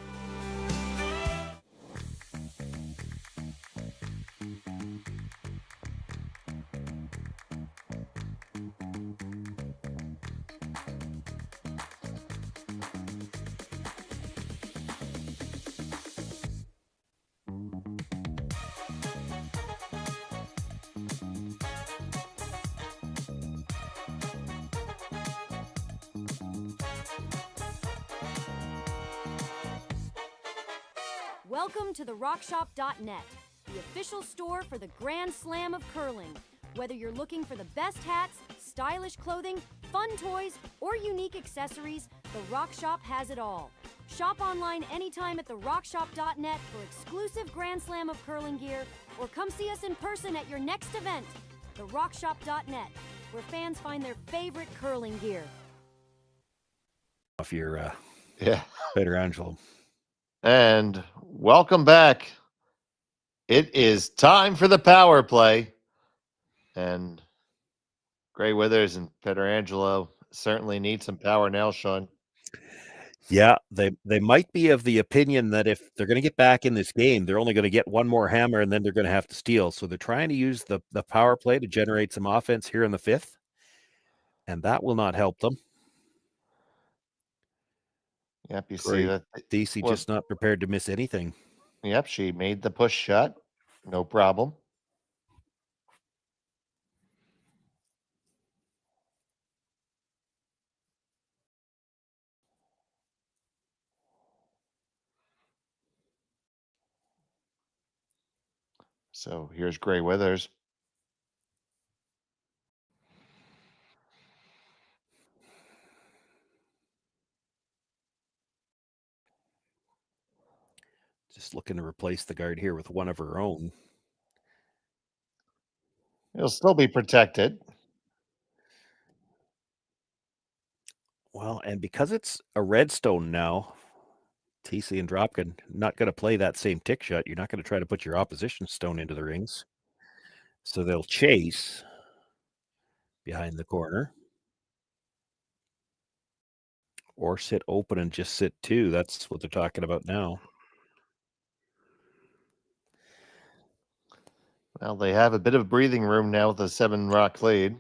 Welcome to therockshop.net, the official store for the Grand Slam of curling. Whether you're looking for the best hats, stylish clothing, fun toys, or unique accessories, the Rock Shop has it all. Shop online anytime at therockshop.net for exclusive Grand Slam of curling gear, or come see us in person at your next event. Therockshop.net, where fans find their favorite curling gear. off your Yeah. Pietrangelo. And welcome back. It is time for the power play. And Grey Withers and Pietrangelo certainly need some power now, Sean. Yeah, they might be of the opinion that if they're going to get back in this game, they're only going to get one more hammer and then they're going to have to steal. So they're trying to use the power play to generate some offense here in the fifth. And that will not help them. Yep, you Korey, see that. Thiesse just not prepared to miss anything. Yep, she made the push shot. No problem. So here's Grey Withers. Just looking to replace the guard here with one of her own. It'll still be protected. Well, and because it's a redstone now, Thiesse and Dropkin not going to play that same tick shot. You're not going to try to put your opposition stone into the rings. So they'll chase behind the corner. Or sit open and just sit two. That's what they're talking about now. Well, they have a bit of breathing room now with a 7-rock lead.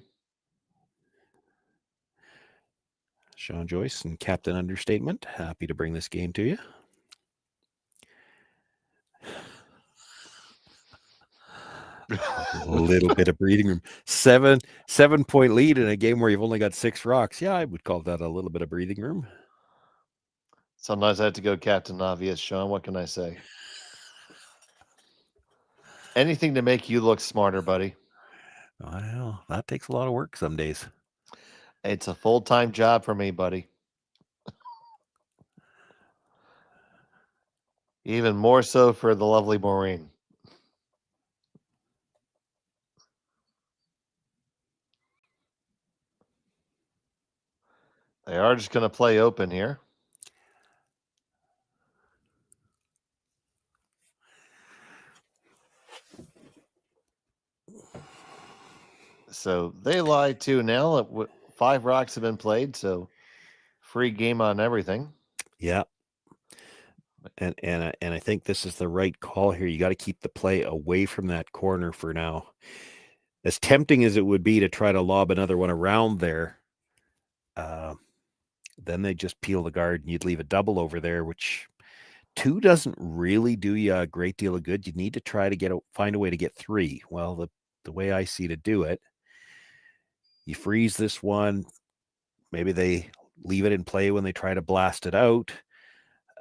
Sean Joyce and Captain Understatement, happy to bring this game to you. A little bit of breathing room. 7-point lead in a game where you've only got 6 rocks. Yeah, I would call that a little bit of breathing room. Sometimes I have to go Captain Obvious, Sean. What can I say? Anything to make you look smarter, buddy. Well, that takes a lot of work some days. It's a full-time job for me, buddy. Even more so for the lovely Maureen. They are just going to play open here. So they lie too now. 5 rocks have been played, so free game on everything. Yeah. And I think this is the right call here. You got to keep the play away from that corner for now. As tempting as it would be to try to lob another one around there, then they just peel the guard and you'd leave a double over there, which 2 doesn't really do you a great deal of good. You need to try to find a way to get 3. Well, the way I see to do it, you freeze this one. Maybe they leave it in play when they try to blast it out.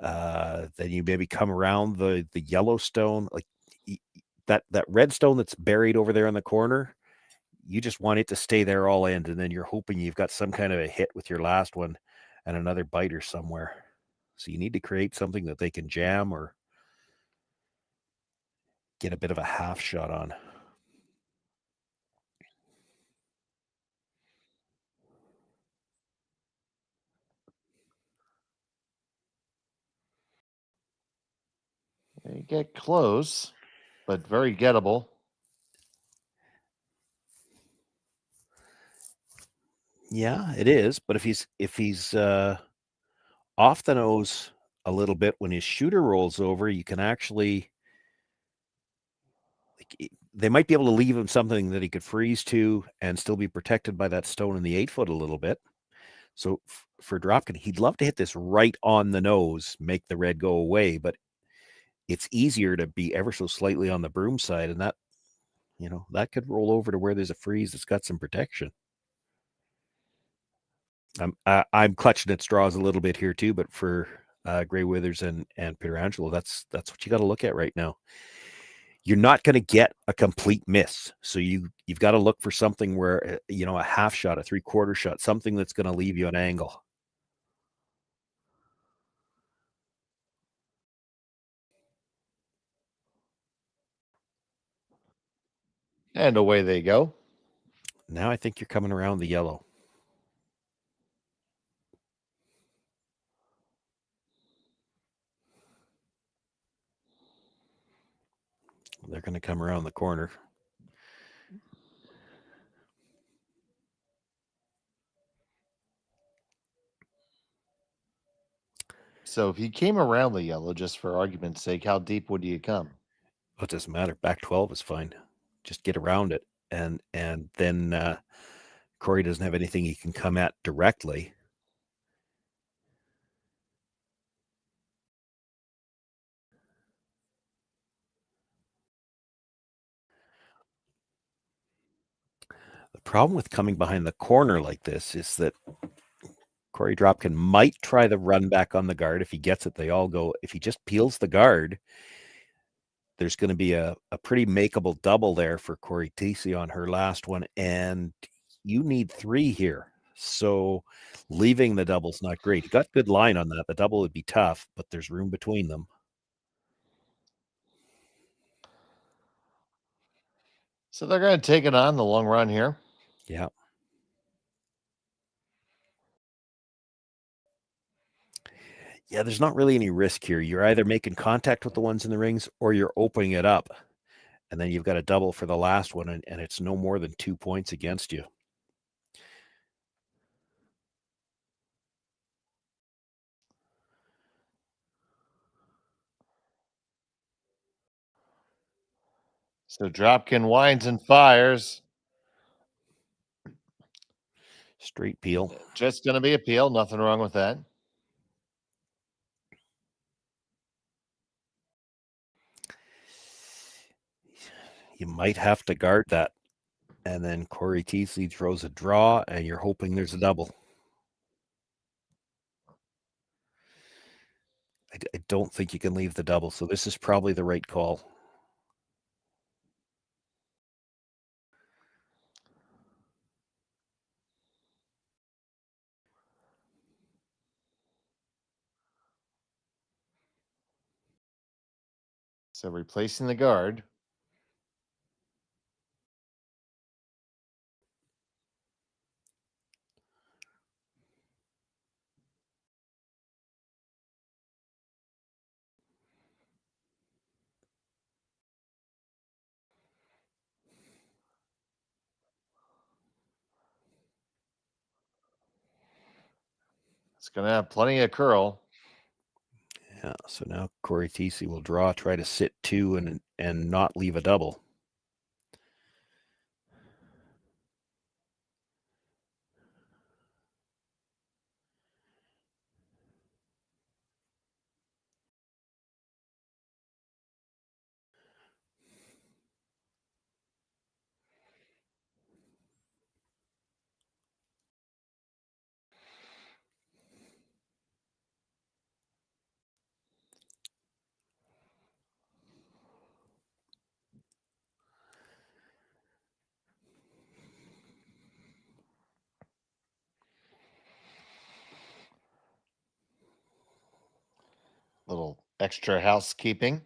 Then you maybe come around the Yellowstone, like that redstone that's buried over there in the corner. You just want it to stay there all end, and then you're hoping you've got some kind of a hit with your last one and another biter somewhere. So you need to create something that they can jam or get a bit of a half shot on. They get close, but very gettable. Yeah, it is. But if he's off the nose a little bit when his shooter rolls over, you can actually, they might be able to leave him something that he could freeze to and still be protected by that stone in the 8-foot a little bit. So for Dropkin, he'd love to hit this right on the nose, make the red go away, but it's easier to be ever so slightly on the broom side, and that, that could roll over to where there's a freeze that's got some protection. I'm clutching at straws a little bit here too, but for Grey Withers and Pietrangelo, that's what you got to look at right now. You're not going to get a complete miss, so you've got to look for something where a half shot, a 3/4 shot, something that's going to leave you an angle. And away they go. Now I think you're coming around the yellow. They're going to come around the corner. So if you came around the yellow, just for argument's sake, how deep would you come? Well, it doesn't matter. Back 12 is fine. Just get around it. And then Korey doesn't have anything he can come at directly. The problem with coming behind the corner like this is that Korey Dropkin might try the run back on the guard. If he gets it, they all go. If he just peels the guard, there's going to be a pretty makeable double there for Cory Thiesse on her last one. And you need 3 here. So leaving the double's not great. He got good line on that. The double would be tough, but there's room between them. So they're going to take it on the long run here. Yeah. Yeah, there's not really any risk here. You're either making contact with the ones in the rings or you're opening it up. And then you've got a double for the last one, and it's no more than 2 points against you. So Dropkin winds and fires. Straight peel. Just going to be a peel. Nothing wrong with that. You might have to guard that. And then Cory Thiesse throws a draw, and you're hoping there's a double. I don't think you can leave the double, so this is probably the right call. So replacing the guard. It's going to have plenty of curl. Yeah, so now Cory Thiesse will draw, try to sit 2 and not leave a double. Little extra housekeeping.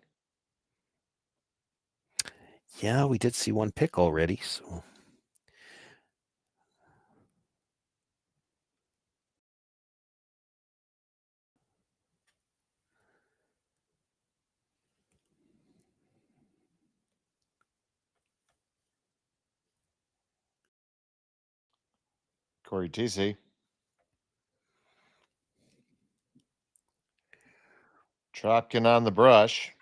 Yeah, we did see one pick already, so. Cory Thiesse. Dropkin on the brush.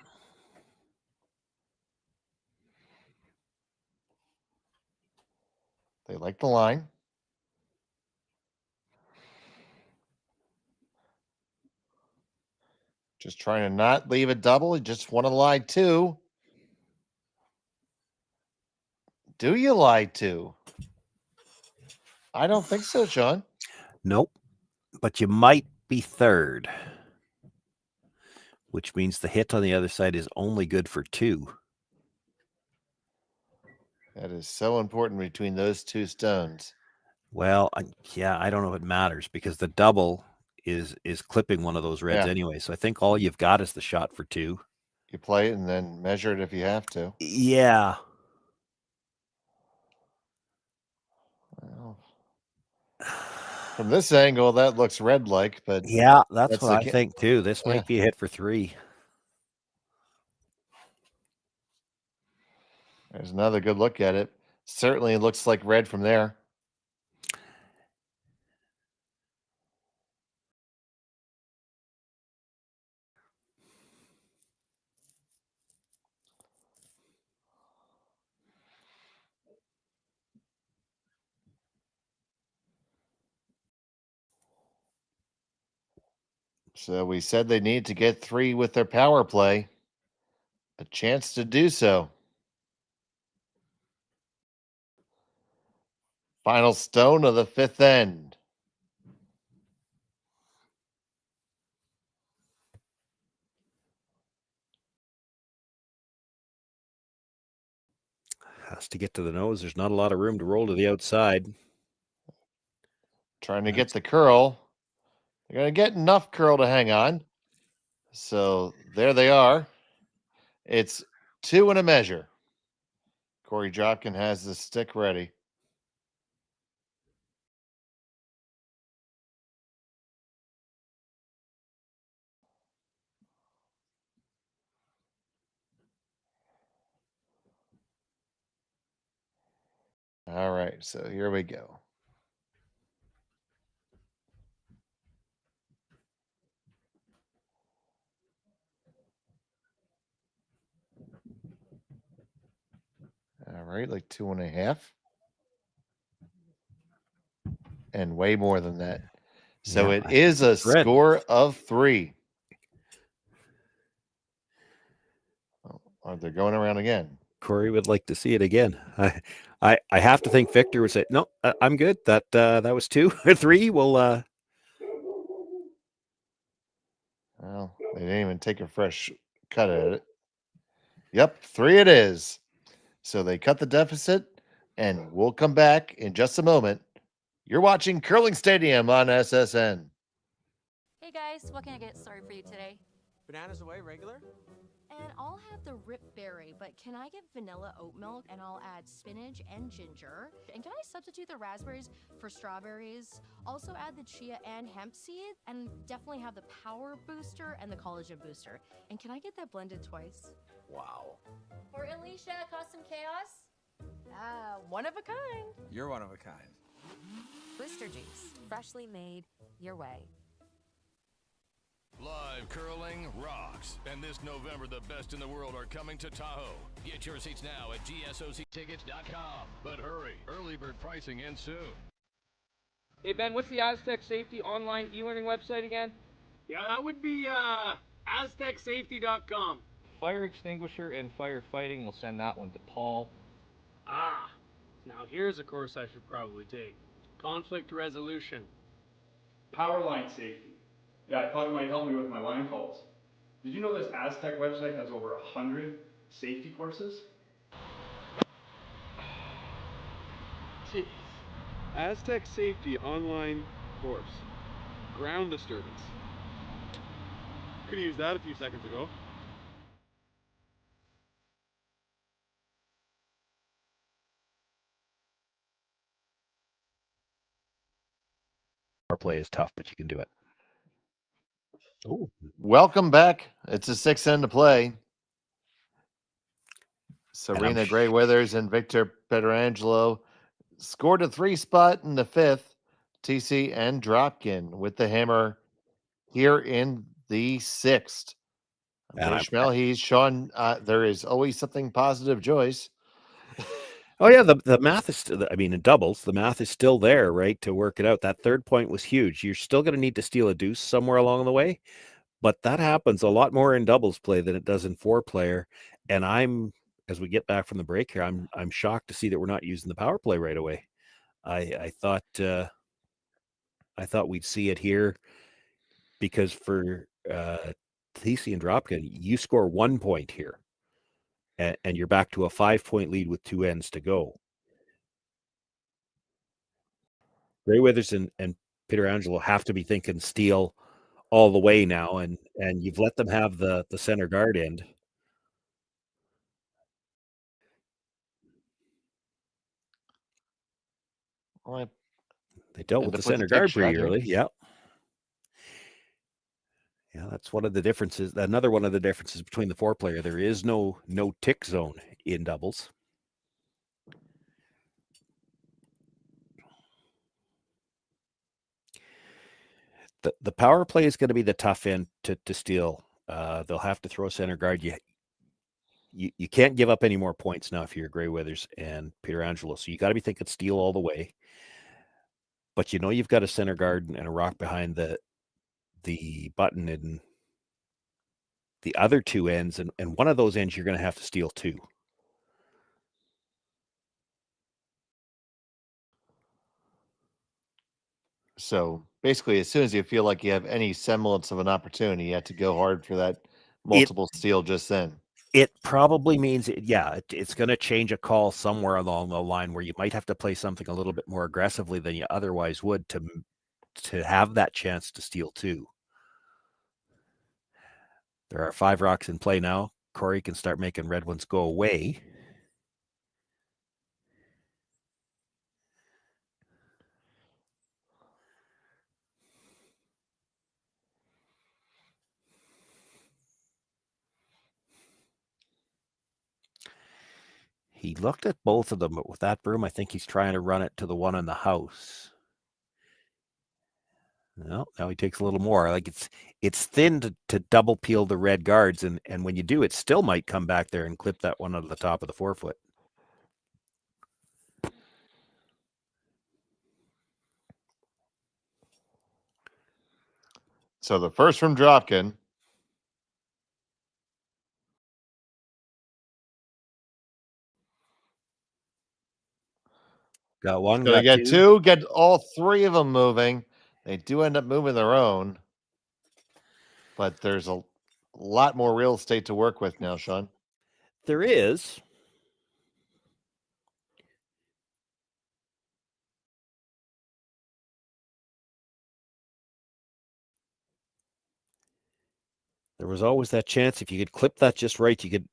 They like the line. Just trying to not leave a double. You just want to lie 2. Do you lie 2? I don't think so, Sean. Nope. But you might be 3rd, which means the hit on the other side is only good for 2. That is so important between those 2 stones. Well, yeah, I don't know if it matters because the double is clipping one of those reds anyway. So I think all you've got is the shot for 2. You play it and then measure it if you have to. Yeah. Well, from this angle, that looks red-like, but yeah, that's what I think too. This might be a hit for 3. There's another good look at it. Certainly looks like red from there. So we said they need to get 3 with their power play. A chance to do so. Final stone of the 5th end. Has to get to the nose. There's not a lot of room to roll to the outside. Trying to get the curl. They're going to get enough curl to hang on. So there they are. It's 2 and a measure. Cory Dropkin has the stick ready. All right, so here we go. All right, like 2.5. And way more than that. So Yeah, it is a score of 3. Oh, they're going around again. Cory would like to see it again. I have to think Victor would say, no, I'm good. That was 2 or 3. Well, they didn't even take a fresh cut at it. Yep, 3 it is. So they cut the deficit, and we'll come back in just a moment. You're watching Curling Stadium on SSN. Hey guys, what can I get started for you today? Bananas away, regular? And I'll have the rip berry, but can I get vanilla oat milk and I'll add spinach and ginger? And can I substitute the raspberries for strawberries? Also add the chia and hemp seed, and definitely have the power booster and the collagen booster. And can I get that blended twice? Wow. For Alicia, Custom Chaos? One of a kind. You're one of a kind. Blister juice, freshly made your way. Live curling rocks. And this November, the best in the world are coming to Tahoe. Get your seats now at gsoctickets.com. But hurry, early bird pricing ends soon. Hey Ben, what's the Aztec Safety online e-learning website again? Yeah, that would be aztecsafety.com. Fire extinguisher and firefighting, we'll send that one to Paul. Ah, now here's a course I should probably take. Conflict resolution. Power line safety. Yeah, I thought it might help me with my line calls. Did you know this Aztec website has over 100 safety courses? Thiesse. Aztec Safety online course. Ground disturbance. Could have used that a few seconds ago. our play is tough, but you can do it. Oh, welcome back. It's a 6th end to play. Serena Gray Withers and Victor Pietrangelo scored a 3 spot in the 5th. Thiesse and Dropkin with the hammer here in the 6th. Ishmael, he's Sean. There is always something positive, Joyce. Oh yeah, the math is still, I mean, in doubles, the math is still there, right, to work it out. That 3rd point was huge. You're still going to need to steal a deuce somewhere along the way, but that happens a lot more in doubles play than it does in 4-player. And as we get back from the break here, I'm shocked to see that we're not using the power play right away. I thought we'd see it here because for Thiesse and Dropkin, you score 1 point here. And you're back to a 5-point lead with 2 ends to go. Gray Withers and Pietrangelo have to be thinking steal all the way now, and you've let them have the center guard end. Well, they dealt with the center guard pretty early. Yeah. Yeah, that's one of the differences. Another one of the differences between the 4-player. There is no tick zone in doubles. The power play is going to be the tough end to steal. They'll have to throw center guard. You can't give up any more points now if you're Grey Withers and Pietrangelo. So you got to be thinking steal all the way. But you've got a center guard and a rock behind the button in the other two ends, and one of those ends you're going to have to steal too. So basically, as soon as you feel like you have any semblance of an opportunity, you have to go hard for that multiple steal just then. It probably means, it's going to change a call somewhere along the line where you might have to play something a little bit more aggressively than you otherwise would to have that chance to steal too. There are 5 rocks in play now. Korey can start making red ones go away. He looked at both of them, but with that broom, I think he's trying to run it to the one in the house. No, now he takes a little more. Like it's thin to double peel the red guards, and when you do, it still might come back there and clip that one out of the top of the forefoot. So the first from Dropkin. Got one. Gonna get two. Get all 3 of them moving. They do end up moving their own, but there's a lot more real estate to work with now, Sean. There is. There was always that chance if you could clip that just right, you could,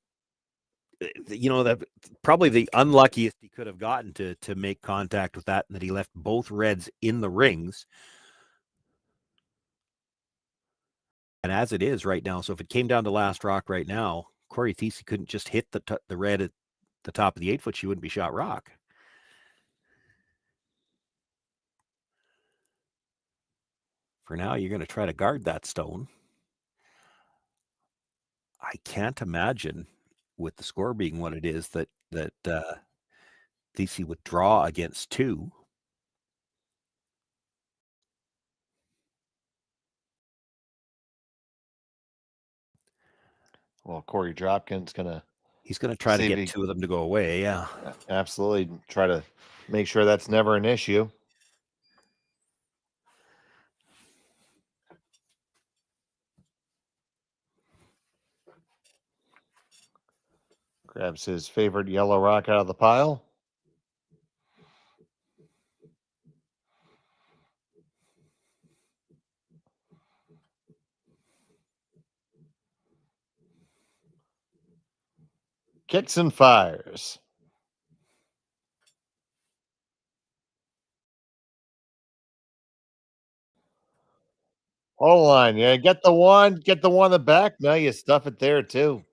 that probably the unluckiest he could have gotten to make contact with that, and that he left both reds in the rings. And as it is right now, so if it came down to last rock right now, Cory Thiesse couldn't just hit the red at the top of the 8-foot. She wouldn't be shot rock. For now, you're going to try to guard that stone. I can't imagine, with the score being what it is, that Thiesse would draw against 2. Well, Cory Dropkin's he's going to try to get 2 of them to go away. Yeah, absolutely. Try to make sure that's never an issue. Grabs his favorite yellow rock out of the pile. Kicks and fires. Hold on. Yeah, get the one in the back. Now you stuff it there too.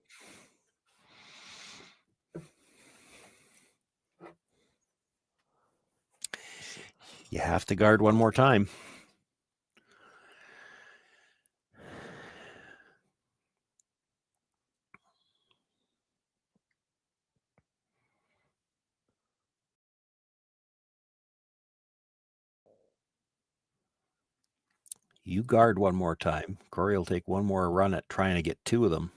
You have to guard one more time. You guard one more time. Korey will take one more run at trying to get 2 of them.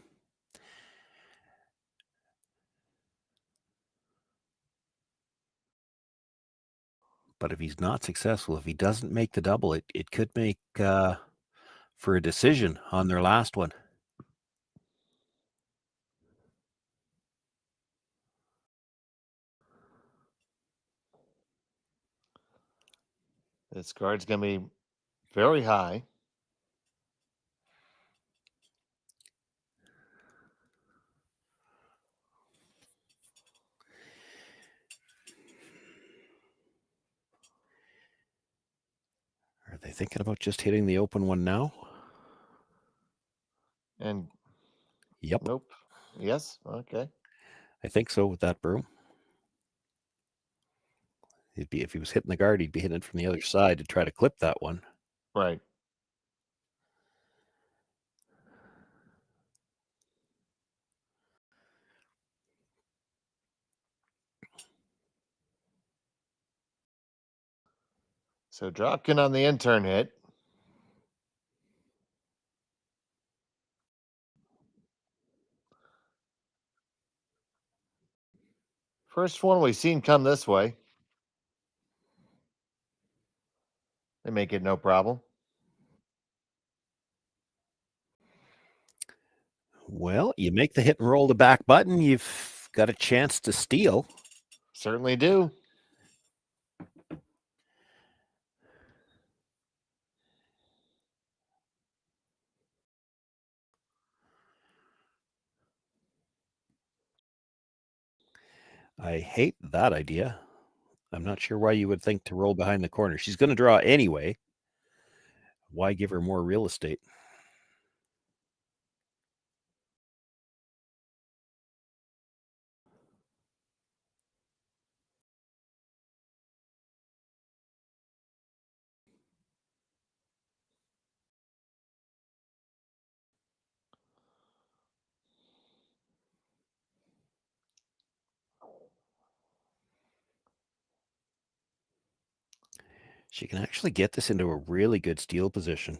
But if he's not successful, if he doesn't make the double, it could make for a decision on their last one. This guard's going to be very high. Are they thinking about just hitting the open one now? And yep. Nope. Yes. Okay. I think so with that broom. It'd be, if he was hitting the guard, he'd be hitting it from the other side to try to clip that one. Right. So Dropkin on the intern hit. First one we've seen come this way. They make it no problem. Well, you make the hit and roll the back button, you've got a chance to steal. Certainly do. I hate that idea. I'm not sure why you would think to roll behind the corner. She's going to draw anyway. Why give her more real estate? She can actually get this into a really good steal position.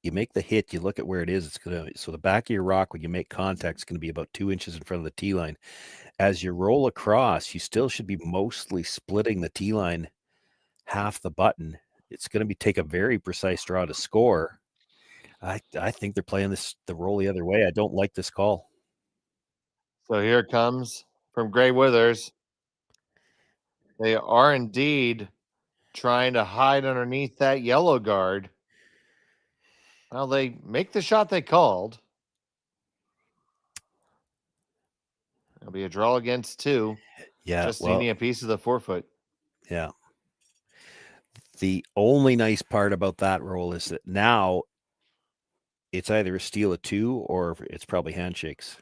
You make the hit, you look at where it is, it's going to, so the back of your rock, when you make contact, is going to be about 2 inches in front of the tee line. As you roll across, you still should be mostly splitting the tee line half the button. It's going to be take a very precise draw to score. I think they're playing the roll the other way. I don't like this call. So here it comes from Gray Withers. They are indeed trying to hide underneath that yellow guard. Well, they make the shot they called. It'll be a draw against 2. Yeah, just needing a piece of the 4-foot. Yeah. The only nice part about that roll is that now it's either a steal of 2 or it's probably handshakes.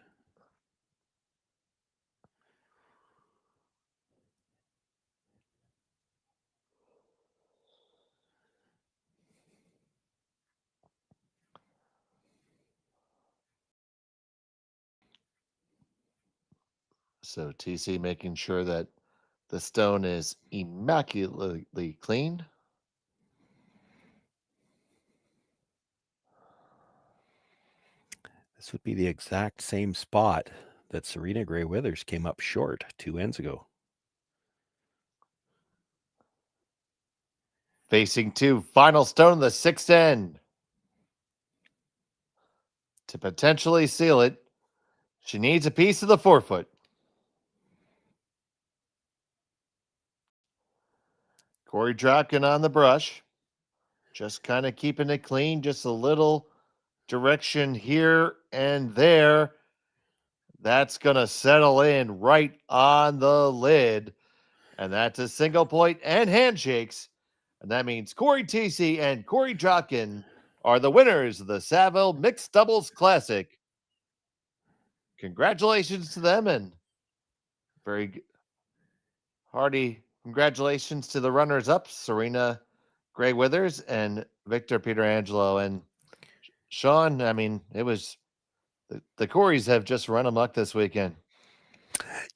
So TC making sure that the stone is immaculately clean. This would be the exact same spot that Serena Gray Withers came up short 2 ends ago. Facing 2, final stone of the 6th end. To potentially seal it, she needs a piece of the 4-foot. Cory Dropkin on the brush. Just kind of keeping it clean, just a little direction here and there. That's going to settle in right on the lid. And that's a single point and handshakes. And that means Cory Thiesse and Cory Dropkin are the winners of the Saville Mixed Doubles Classic. Congratulations to them, and very hearty congratulations to the runners-up, Serena Gray Withers and Victor Pietrangelo. And Sean, I mean, it was the Coreys have just run amok this weekend.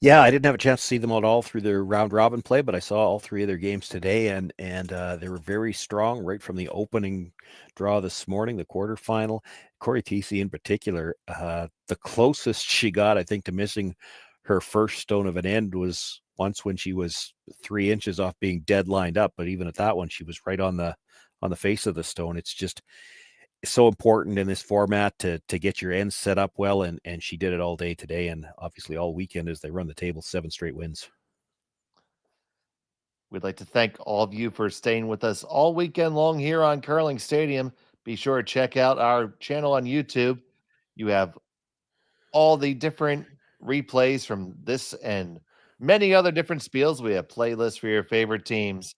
Yeah, I didn't have a chance to see them at all through their round robin play, but I saw all 3 of their games today, and they were very strong right from the opening draw this morning, the quarterfinal. Cory Thiesse in particular, the closest she got, I think, to missing her first stone of an end was once when she was 3 inches off being dead lined up. But even at that one, she was right on the face of the stone. It's just so important in this format to get your ends set up well, and she did it all day today, and obviously all weekend as they run the table, 7 straight wins. We'd like to thank all of you for staying with us all weekend long here on Curling Stadium. Be sure to check out our channel on YouTube. You have all the different replays from this and many other different spiels. We have playlists for your favorite teams,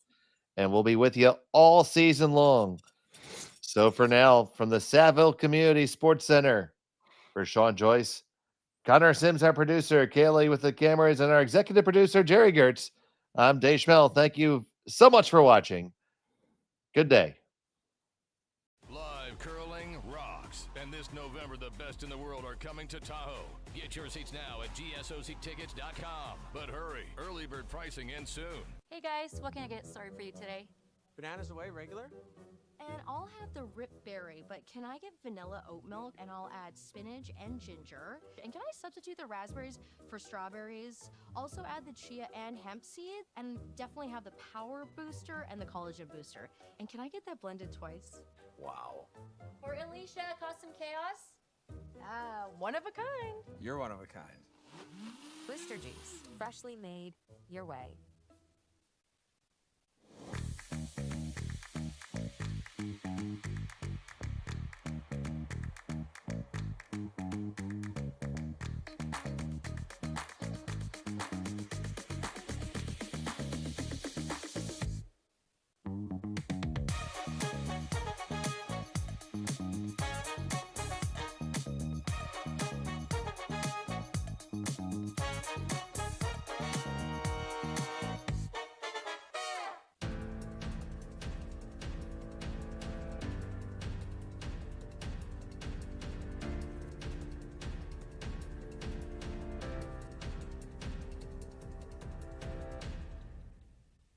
and we'll be with you all season long. So for now, from the Saville Community Sports Center, for Sean Joyce, Connor Sims, our producer, Kaylee with the cameras, and our executive producer, Jerry Gertz, I'm Dave Schmel. Thank you so much for watching. Good day. Live curling rocks. And this November, the best in the world are coming to Tahoe. Get your seats now at gsoctickets.com. But hurry, early bird pricing ends soon. Hey guys, what can I get started for you today? Bananas away, regular? And I'll have the rip berry, but can I get vanilla oat milk and I'll add spinach and ginger? And can I substitute the raspberries for strawberries? Also add the chia and hemp seed, and definitely have the power booster and the collagen booster. And can I get that blended twice? Wow. For Alicia, Custom Chaos. One of a kind. You're one of a kind. Blister juice, freshly made your way.